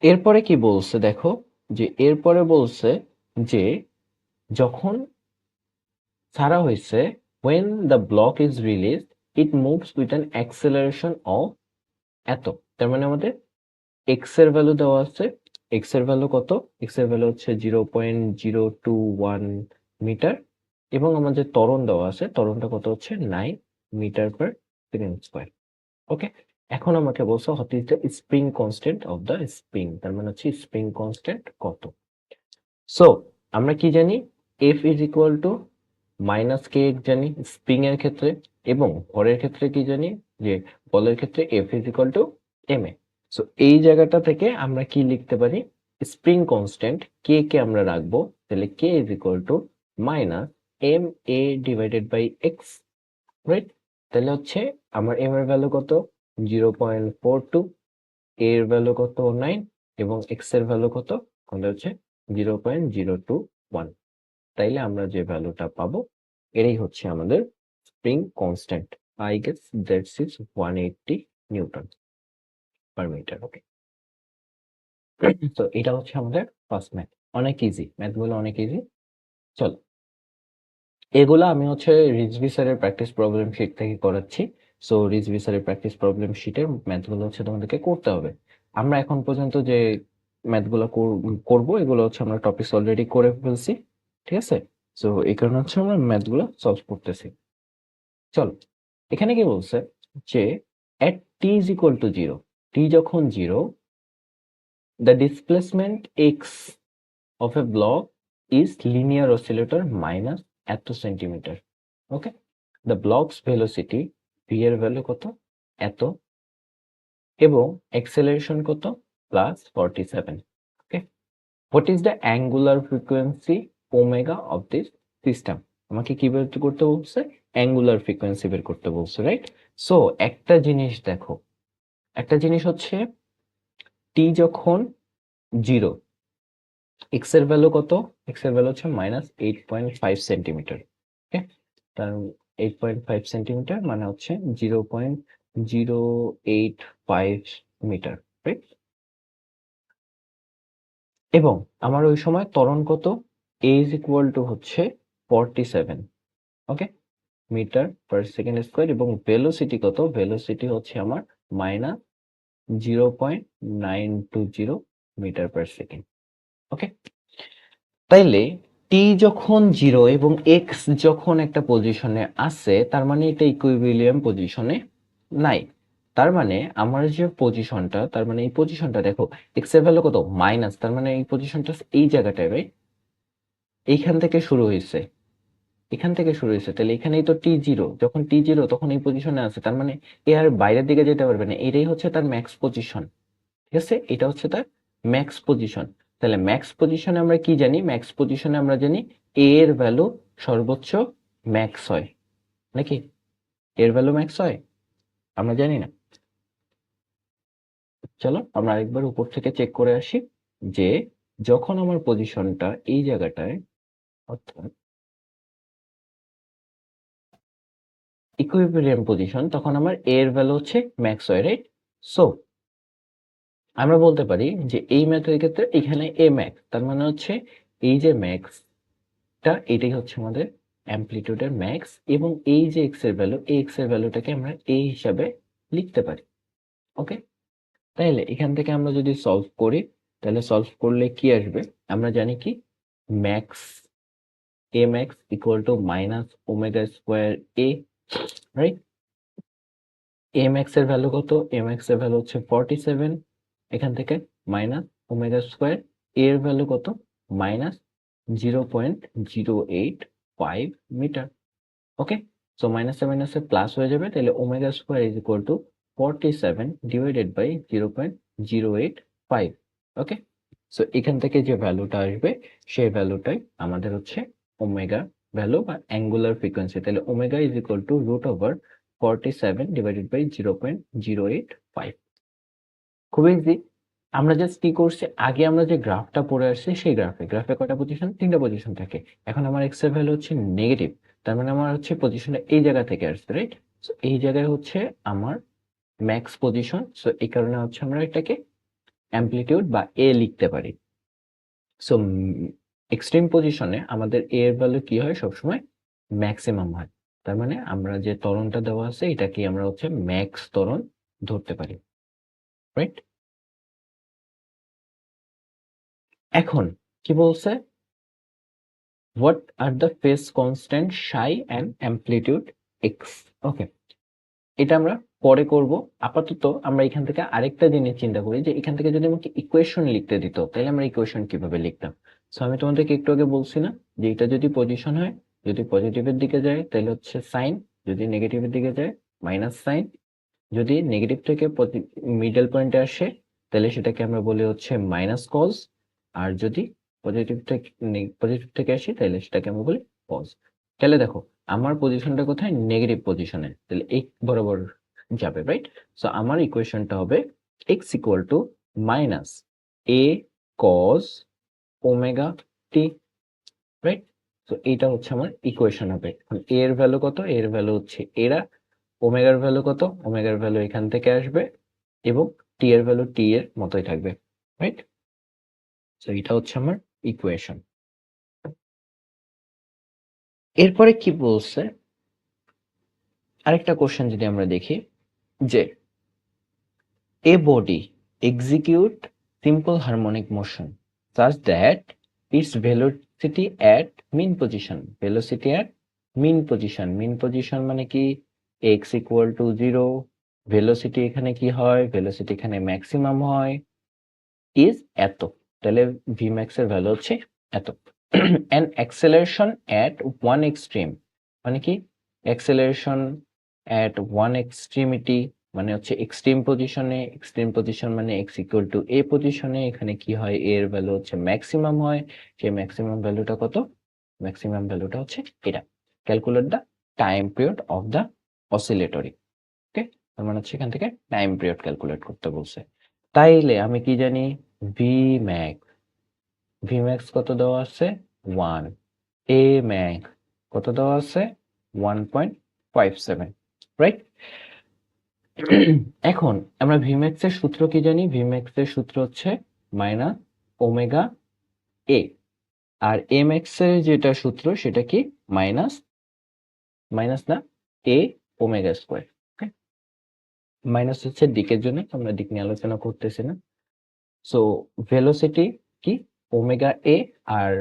এরপরে কি বলছে দেখো, যে এরপরে বলছে যে যখন ছাড়া হয়েছে when the block is released it moves with an acceleration of এত। তার মানে আমাদের x এর ভ্যালু দেওয়া আছে, x এর ভ্যালু কত, x এর ভ্যালু হচ্ছে 0.021 মিটার এবং আমাদের ত্বরণ দেওয়া আছে, ত্বরণটা কত হচ্ছে 9 মিটার পার সেকেন্ড স্কয়ার, ওকে। এখন আমাকে বলছো what is the spring constant of the spring, তার মানে হচ্ছে স্প্রিং কনস্ট্যান্ট কত। সো আমরা কি জানি, F is equal to minus K জানি স্প্রিং এর ক্ষেত্রে, এবং ভরের ক্ষেত্রে কি জানি, যে বলের ক্ষেত্রে F is equal to M a. So এই জায়গাটা থেকে আমরা কি লিখতে পারি, স্প্রিং কনস্ট্যান্ট কে কে আমরা রাখবো, তাহলে K is equal to minus M A divided by X, right. তাহলে হচ্ছে আমার এম এর ভ্যালু কত 0.42, এর ভ্যালু কত 9 এবং এক্স এর ভ্যালু কত আমাদের হচ্ছে 0.021। তাইলে আমরা যে ভ্যালুটা পাবো এটাই হচ্ছে আমাদের spring constant. I guess that's is 180 newton per metre, okay. তো এটা হচ্ছে আমাদের ফার্স্ট ম্যাথ, অনেক ইজি ম্যাথগুলো, অনেক ইজি। চলো, এগুলো আমি হচ্ছে রিজভি স্যারের প্র্যাকটিস প্রবলেম শিট থেকে করাচ্ছি। সো রিজভি স্যারের প্র্যাকটিস প্রবলেম শিটের ম্যাথগুলো হচ্ছে তোমাদেরকে করতে হবে। আমরা এখন পর্যন্ত যে ম্যাথগুলো করবো এগুলো হচ্ছে আমরা টপিক অলরেডি করে ফেলছি, ঠিক আছে। সো এই কারণে হচ্ছে আমরা ম্যাথগুলো সলভ করতেছি। চলো, এখানে কি বলছে যে at t is equal to 0, t যখন 0, the displacement x of a block is linear oscillator minus এত centimetre, okay. the block's velocity v এর ভ্যালু কত এত এবং acceleration কত plus 47, okay. what is the angular frequency omega of this system, আমাকে কি বের করতে বলছে, অ্যাঙ্গুলার ফ্রিকোয়েন্সি বের করতে বলছে, রাইট। সো একটা জিনিস দেখো, একটা জিনিস হচ্ছে টি যখন 0, এক্স এর ভ্যালু কত, এক্স এর ভ্যালু হচ্ছে -8.5 সেন্টিমিটার, ওকে। তার 8.5 সেন্টিমিটার মানে হচ্ছে 0.085 মিটার, রাইট। এবং আমার ওই সময় ত্বরণ কত, a is equal to হচ্ছে 47, ওকে, মিটার পার সেকেন্ড স্কয়ার এবং ভেলোসিটি কত, ভেলোসিটি হচ্ছে আমার -0.920 মিটার পার সেকেন্ড, ওকে। তাইলে টি যখন 0 এবং এক্স যখন একটা পজিশনে আছে তার মানে এটা ইকুইলিব্রিয়াম পজিশনে নাই। তার মানে আমার যে পজিশনটা, তার মানে এই পজিশনটা দেখো, এক্স এর ভ্যালু কত মাইনাস, তার মানে এই পজিশনটা এই জায়গাটায়, রাইট, এইখান থেকে শুরু হয়েছে, এখান থেকে শুরু হয়েছে। তাহলে এখানেই তো টি 0, যখন টি 0 তখন এই পজিশনে আছে, তার মানে এ আর বাইরের দিকে যেতে পারবে না, এটাই হচ্ছে তার ম্যাক্স পজিশন, ঠিক আছে, এটা হচ্ছে তার ম্যাক্স পজিশন। তাহলে ম্যাক্স পজিশনে আমরা কি জানি, ম্যাক্স পজিশনে আমরা জানি এ এর ভ্যালু সর্বোচ্চ ম্যাক্স হয়, নাকি এর ভ্যালু ম্যাক্স হয়, আমরা জানি না। চলো আমরা আরেকবার উপর থেকে চেক করে আসি যে যখন আমার পজিশনটা এই জায়গাটায়, অর্থাৎ ইকুইলিব্রিয়াম পজিশন, তখন আমার এ এর ভ্যালু হচ্ছে ম্যাক্স হয়, রাইট। সো আমরা বলতে পারি যে এই ম্যাথের ক্ষেত্রে এখানে এ ম্যাক্স, তার মানে হচ্ছে এই যে ম্যাক্সটা এটাই হচ্ছে আমাদের অ্যামপ্লিটিউডের ম্যাক্স এবং এই যে এক্স এর ভ্যালু, এই এক্স এর ভ্যালুটাকে আমরা এই হিসাবে লিখতে পারি, ওকে। তাহলে এখান থেকে আমরা যদি সলভ করি, তাহলে সলভ করলে কি আসবে, আমরা জানি কি max A max equal to minus omega square A, right. A max এর ভ্যালু কত, এ ম্যাক্স এর ভ্যালু হচ্ছে 47, এখান থেকে মাইনাস ওমেগা স্কোয়ার এর ভ্যালু কত 0.085 মিটার। ওকে, সো মাইনাসে মাইনাসে প্লাস হয়ে যাবে, তাহলে omega square is equal to 47 divided by 0.085। Okay, so এখান থেকে যে ভ্যালুটা আসবে সেই ভ্যালুটাই আমাদের হচ্ছে ওমেগা ভ্যালু বা অ্যাঙ্গুলার ফ্রিকোয়েন্সি। তাহলে omega is equal to √47 divided by 0.085। খুব ইজি। আমরা জাস্ট কি করছি, আগে আমরা যে গ্রাফটা পড়ে আসছি সেই গ্রাফে কয়টা পজিশন? 3টা পজিশন থাকে। এখন আমার এক্স এর ভ্যালু হচ্ছে নেগেটিভ, তার মানে আমার হচ্ছে পজিশনটা এই জায়গা থেকে আসছে, রাইট? সো এই জায়গায় হচ্ছে আমার ম্যাক্স পজিশন, সো এই কারণে হচ্ছে আমরা এটাকে অ্যামপ্লিটিউড বা এ লিখতে পারি। সো এক্সট্রিম পজিশনে আমাদের এ এর ভ্যালু কি হয়? সবসময় ম্যাক্সিমাম হয়। তার মানে আমরা যে ত্বরণটা দেওয়া আছে এটাকে আমরা হচ্ছে ম্যাক্স ত্বরণ ধরতে পারি, রাইট? এখন কি বলছে? What are the phase constant psi and amplitude x? ওকে, এটা আমরা পরে করব। আপাতত আমরা এখান থেকে আরেকটা জিনিস চিন্তা করি যে এখান থেকে যদি আমাকে ইকুয়েশন লিখতে দিত তাহলে আমরা ইকুয়েশন কিভাবে লিখতাম। সো আমি তোমাদেরকে একটু আগে বলছি না যে এটা যদি পজিশন হয়, যদি পজিটিভের দিকে যায় তাহলে হচ্ছে সাইন, যদি নেগেটিভের দিকে যায় মাইনাস সাইন, যদি নেগেটিভ থেকে মিডল পয়েন্টে আসে তাহলে সেটাকে আমরা বলি হচ্ছে মাইনাস কজ, আর যদি পজিটিভ থেকে আসি তাহলে সেটাকে আমরা বলি কজ। তাহলে দেখো আমার পজিশনটা কোথায়? নেগেটিভ পজিশনে, তাহলে এই বরাবর যাবে, রাইট? সো আমার ইকুয়েশনটা হবে x equal to minus a cos omega t, right? So এইটা হচ্ছে আমার ইকুয়েশন হবে। এখন a এর ভ্যালু কত? a এর ভ্যালু হচ্ছে এরা, ওমেগার ভ্যালু কত? ওমেগার ভ্যালু এখান থেকে আসবে এবং টি এর ভ্যালু টি এর মতোই থাকবে, রাইট? সো এটা হচ্ছে আমার ইকুয়েশন। এরপরে কি বলছে, আরেকটা কোশ্চেন যদি আমরা দেখি যে a body execute simple harmonic motion such that its velocity at mean position, velocity at mean position মানে কি? x equal to 0, velocity এখানে কি হয়? velocity এখানে ম্যাক্সিমাম হয়, is এত, তাহলে vmax এর ভ্যালু হচ্ছে এত। and acceleration at one extreme মানে কি? acceleration at one extremity মানে হচ্ছে এক্সট্রিম পজিশন মানে x ইকুয়াল টু a পজিশনে, এখানে কি হয়? a এর ভ্যালু হচ্ছে ম্যাক্সিমাম হয়, সেই ম্যাক্সিমাম ভ্যালুটা কত? ম্যাক্সিমাম ভ্যালুটা হচ্ছে এটা। Calculate the time period of the oscillatory. Okay, তার মানে হচ্ছে এখান থেকে টাইম পিরিয়ড ক্যালকুলেট করতে বলছে। তাইলে আমি কি জানি? ভিম্যাক্স কত দেওয়া আছে? 1। এ ম্যাক্স কত দেওয়া আছে? 1.57, রাইট? এখন আমরা ভিম্যাক্স এর সূত্র কি জানি? ভিম্যাক্স এর সূত্র হচ্ছে মাইনাস ওমেগা এ, আর এমএক্স এর যেটা সূত্র সেটা কি? মাইনাস না A omega square. Okay, minus হচ্ছে দিকের জন্য, আমরা দিক নিয়ে আলোচনা করতেছি না। সো ভেলোসিটি কি? ওমেগা এ, আর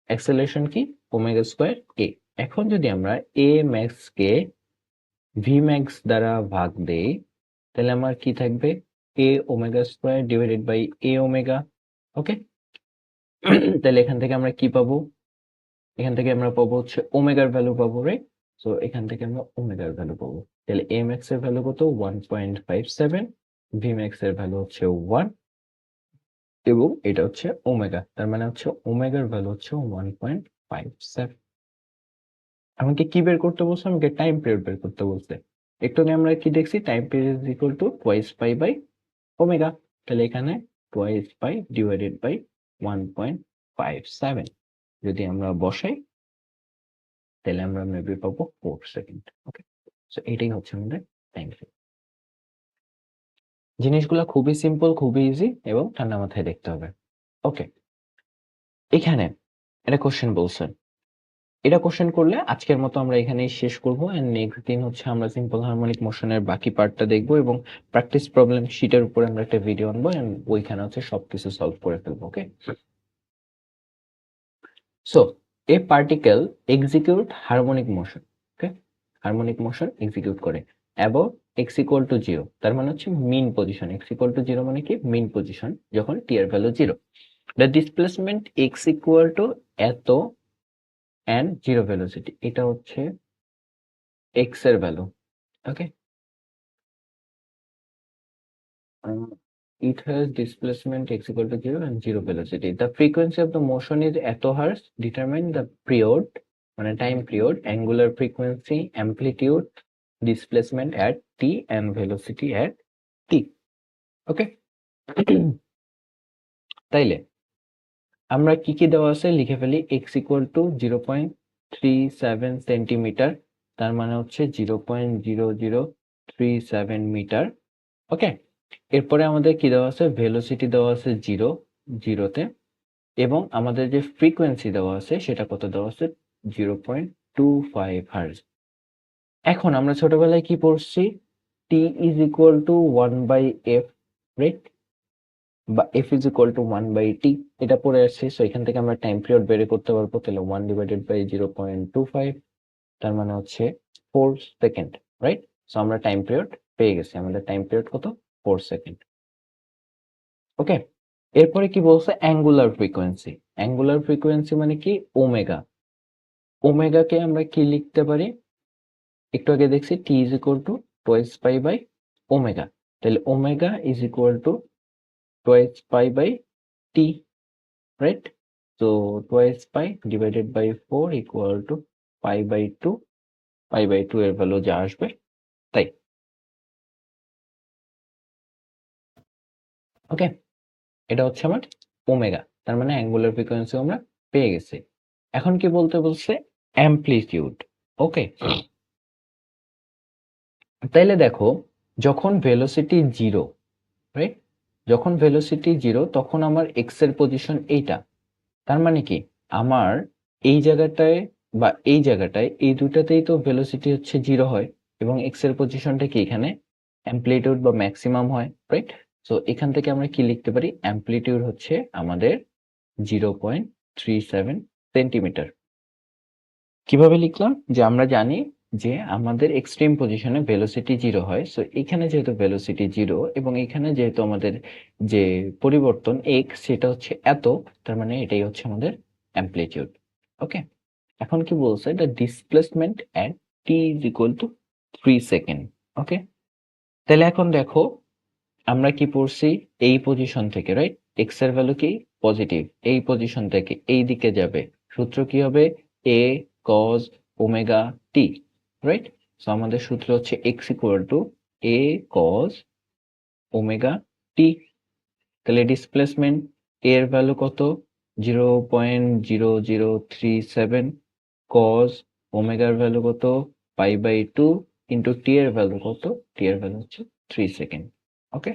অ্যাক্সেলারেশন কি? Omega square A. এখন যদি আমরা এ ম্যাক্স কে ভি ম্যাক্স দ্বারা ভাগ দেই তাহলে আমার কি থাকবে? A omega square divided by A omega. Okay, তাহলে এখান থেকে আমরা কি পাবো? এখান থেকে আমরা পাবো হচ্ছে ওমেগার ভ্যালু পাবো, রাইট? সো এখান থেকে আমরা ওমেগার ভ্যালু পাবো। তাহলে এ ম্যাক্স এর ভ্যালু কত? 1.57, ভি ম্যাক্স এর ভ্যালু হচ্ছে 1 এবং এটা হচ্ছে ওমেগা, তার মানে হচ্ছে ওমেগার ভ্যালু হচ্ছে 1.57। আমাকে কি বের করতে বলছে? আমাকে টাইম পিরিয়ড বের করতে বলছে। একটু আগে আমরা কি দেখছি? Time period is equal to twice pi by omega, তাহলে এখানে টুয়াইস পাই ডিভাইডেড বাই 1.57 যদি আমরা বসাই তাহলে আমরা মেবি পাবো 4 সেকেন্ড। ওকে, সো এটাই হচ্ছে আমাদের টাইম পিরিয়ড। জিনিসগুলো খুবই সিম্পল, খুবই ইজি এবং ঠান্ডা মাথায় দেখতে হবে। ওকে, এখানে একটা কোশ্চেন বলছে, এটা কোশ্চেন করলে আজকের মতো আমরা এখানেই শেষ করব, এন্ড নেক্সট দিন হচ্ছে আমরা সিম্পল হারমোনিক মোশনের বাকি পার্টটা দেখব এবং প্র্যাকটিস প্রবলেম শিটের উপরে আমরা একটা ভিডিও আনবো এন্ড ওইখানে হচ্ছে সবকিছু সলভ করে ফেলবো। ওকে, সো এ পার্টিকেল এক্সিকিউট হারমোনিক মোশন। ওকে, হারমোনিক মোশন এক্সিকিউট করে অ্যাবাউট এক্স ইকুয়াল টু 0, তার মানে হচ্ছে মিন পজিশন। এক্স ইকুয়াল টু 0 মানে কি? মিন পজিশন যখন টি এর value 0। The displacement x equal two এত অ্যান্ড জিরো ভেলোসিটি, এটা হচ্ছে এক্স এর value. Okay, it has displacement x equal to 0 and 0 velocity. The frequency of the motion is এত hertz. Determine the period, মানে time period, angular frequency, amplitude, displacement at t and velocity at t. Okay. তাইলে আমরা কি কি দেওয়া আছে লিখে ফেলি। x equal to 0.37 সেন্টিমিটার, তার মানে হচ্ছে 0.0037 মিটার। ওকে, এরপরে আমাদের কি দেওয়া আছে, ভেলোসিটি দেওয়া আছে 0তে, এবং আমাদের যে ফ্রিকোয়েন্সি দেওয়া আছে সেটা কত দেওয়া আছে, 0.25 হার্জ। এখন আমরা ছোটবেলায় কি পড়ছি, t is equal two 1/f, right, বা f is equal two 1/t, এটা পড়ে আসছি। সো এখান থেকে আমরা টাইম পিরিয়ড বের করতে পারবো। তাহলে 1/0.25, তার মানে হচ্ছে 4 সেকেন্ড, রাইট। সো আমরা টাইম পিরিয়ড পেয়ে গেছি, আমাদের টাইম পিরিয়ড কত, 4 সেকেন্ড। ওকে, এরপরে কি বলছে, অ্যাঙ্গুলার ফ্রিকোয়েন্সি। অ্যাঙ্গুলার ফ্রিকোয়েন্সি মানে কি, ওমেগা। ওমেগাকে আমরা কি লিখতে পারি, একটু আগে দেখছি T is equal to twice pi by omega. তাহলে omega is equal to twice pi by T, right. তো twice pi divided by 4 equal to π/2। π/2 এর ভ্যালু যা আসবে তাই। ওকে, এটা হচ্ছে আমার ওমেগা, তার মানে অ্যাঙ্গুলার ফ্রিকোয়েন্সি আমরা পেয়ে গেছি। এখন কি বলতে বলছে, অ্যামপ্লিটিউড। ওকে, তাইলে দেখো, যখন ভেলোসিটি 0, রাইট, যখন ভেলোসিটি 0 তখন আমার এক্স এর পজিশন এইটা। তার মানে কি, আমার এই জায়গাটায় বা এই জায়গাটায়, এই দুটাতেই তো ভেলোসিটি হচ্ছে 0 হয়, এবং এক্স এর পজিশনটা কি এখানে অ্যামপ্লিটিউড বা ম্যাক্সিমাম হয়, রাইট। সো এখান থেকে আমরা কি লিখতে পারি, অ্যামপ্লিটিউড হচ্ছে আমাদের 0.37 সেন্টিমিটার। কিভাবে লিখলাম, যে আমরা জানি যে আমাদের এক্সট্রিম পজিশনে ভেলোসিটি 0 হয়। সো এখানে যেহেতু ভেলোসিটি 0 এবং এখানে যেহেতু আমাদের যে পরিবর্তন x সেটা হচ্ছে এত, তার মানে এটাই হচ্ছে আমাদের অ্যামপ্লিটিউড। ওকে, এখন কি বলছে, the displacement at t is equal to 3 second. Okay, তাহলে এখন দেখো আমরা কি পড়ছি, এই পজিশন থেকে, রাইট, এক্স এর ভ্যালু কি পজিটিভ, এই পজিশন থেকে এই দিকে যাবে, সূত্র কি হবে, a cos omega t, right. So আমাদের সূত্র হচ্ছে x equal to a cos omega t। তাহলে ডিসপ্লেসমেন্ট এর ভ্যালু কত, 0.0037, cos ওমেগার ভ্যালু কত, π/2, ইন্টু টি এর ভ্যালু কত, টি এর ভ্যালু হচ্ছে 3 সেকেন্ড। ওকে,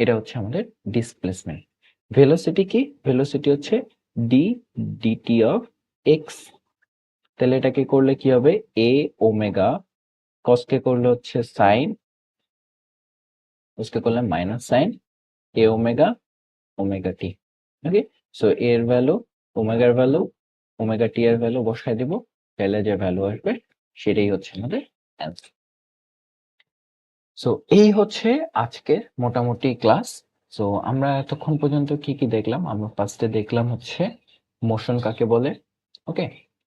এটা হচ্ছে আমাদের ডিসপ্লেসমেন্ট। ভেলোসিটি কি, ভেলোসিটি হচ্ছে ডি ডিটি অফ এক্স। তাহলে এটাকে করলে কি হবে, এ ওমেগা, কসকে করলে হচ্ছে সাইন, কসকে করলে মাইনাস সাইন এ ওমেগা ওমেগা টি। ওকে, সো এর ভ্যালু, ওমেগার ভ্যালু, ওমেগা টি এর ভ্যালু বসাই দিব, তাহলে যে ভ্যালু আসবে সেটাই হচ্ছে আমাদের অ্যান্সার। সো এই হচ্ছে আজকের মোটামুটি ক্লাস। সো আমরা এতক্ষণ পর্যন্ত কি কি দেখলাম, আমরা ফার্স্টে দেখলাম হচ্ছে মোশন কাকে বলে, ওকে,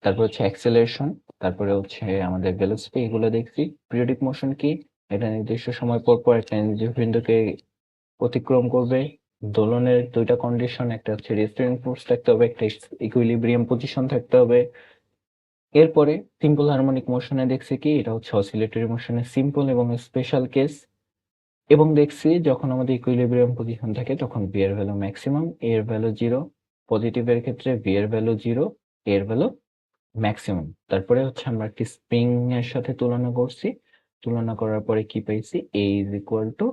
তারপর হচ্ছে অ্যাক্সেলারেশন, তারপরে হচ্ছে আমাদের ভেলোসিটি, এগুলো দেখছি। পিরিয়ডিক মোশন কি, এটা নির্দিষ্ট সময় পর পর একটা নির্দিষ্ট বিন্দুকে অতিক্রম করবে। দোলনের দুইটা কন্ডিশন, একটা হচ্ছে রেস্টুরেন্ট ফোর্স থাকতে হবে, একটা ইকুইলিব্রিয়াম পজিশন থাকতে হবে। এরপরে সিম্পল হারমোনিক মোশনে দেখছি কি, এটা হচ্ছে অসিলেটরি মোশনের সিম্পল এবং স্পেশাল কেস। এবং দেখছি যখন আমাদের ইকুইলিব্রিয়াম পজিশন থাকে তখন ভি এর ভ্যালু ম্যাক্সিমাম, এ এর ভ্যালু 0, পজিটিভের ক্ষেত্রে ভি এর ভ্যালু 0, এ এর ভ্যালু ম্যাক্সিমাম। তারপরে হচ্ছে আমরা একটি স্প্রিং এর সাথে তুলনা করছি, তুলনা করার পরে কি পাইছি, A is equal to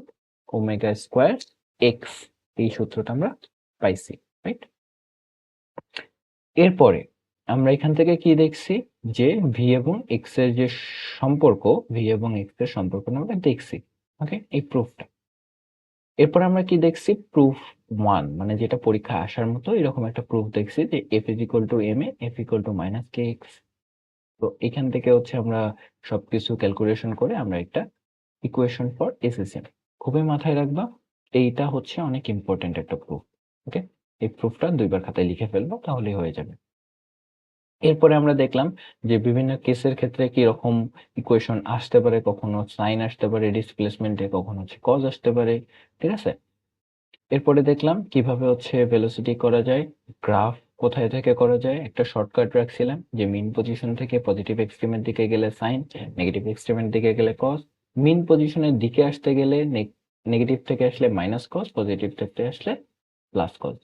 omega square X, এই সূত্রটা আমরা পাইছি, রাইট। এরপরে আমরা এখান থেকে কি দেখছি, যে ভি এবং এক্স এর যে সম্পর্ক, ভি এবং এক্স এর সম্পর্ক আমরা দেখছি। ওকে, এই প্রুফটা। এরপর আমরা কি দেখছি, প্রুফ 1, মানে যেটা পরীক্ষা আসার মতো এরকম একটা প্রুফ দেখছি, যে F is equal to M a, f equal to minus K x. তো এখান থেকে হচ্ছে আমরা সবকিছু ক্যালকুলেশন করে আমরা একটা ইকুয়েশন ফর এসএসএম, খুবই মাথায় রাখবা, এইটা হচ্ছে অনেক ইম্পর্টেন্ট একটা প্রুফ। ওকে, এই প্রুফটা 2 বার খাতায় লিখে ফেলবো, তাহলেই হয়ে যাবে। এরপরে আমরা দেখলাম যে বিভিন্ন কেসের ক্ষেত্রে কি রকম ইকুয়েশন আসতে পারে, কখনো সাইন আসতে পারে ডিসপ্লেসমেন্টে, কখনো হচ্ছে কজ আসতে পারে, ঠিক আছে? এরপরে দেখলাম কিভাবে হচ্ছে ভেলোসিটি করা যায়, গ্রাফ কোথায় থেকে করা যায়। একটা শর্টকাট রাখছিলাম যে মিন পজিশন থেকে পজিটিভ এক্সট্রিমের দিকে গেলে সাইন, নেগেটিভ এক্সট্রিমের দিকে গেলে কজ। মিন পজিশনের দিকে আসতে গেলে নেগেটিভ থেকে আসলে মাইনাস কজ, পজিটিভ থেকে আসলে প্লাস কজ।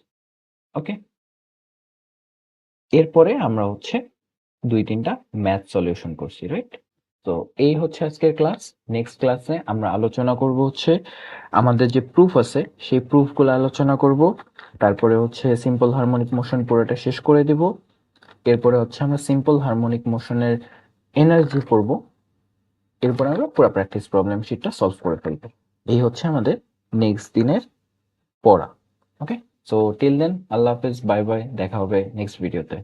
ওকে, এরপরে আমরা হচ্ছে 2-3টা ম্যাথ সলিউশন করছি, রাইট? তো এই হচ্ছে আজকের ক্লাস। নেক্সট ক্লাসে আমরা আলোচনা করব হচ্ছে আমাদের যে প্রুফ আছে সেই প্রুফগুলো আলোচনা করব। তারপরে হচ্ছে সিম্পল হারমোনিক মোশন পুরোটা শেষ করে দেব। এরপরে হচ্ছে আমরা সিম্পল হারমোনিক মোশনের এনার্জি পড়ব। এরপর আমরা পুরো প্র্যাকটিস প্রবলেম শিটটা সলভ করে ফেলব। এই হচ্ছে আমাদের নেক্সট দিনের পড়া। ওকে, সো টিল দেন আল্লাহ হাফেজ, বাই বাই, দেখা হবে নেক্সট ভিডিওতে।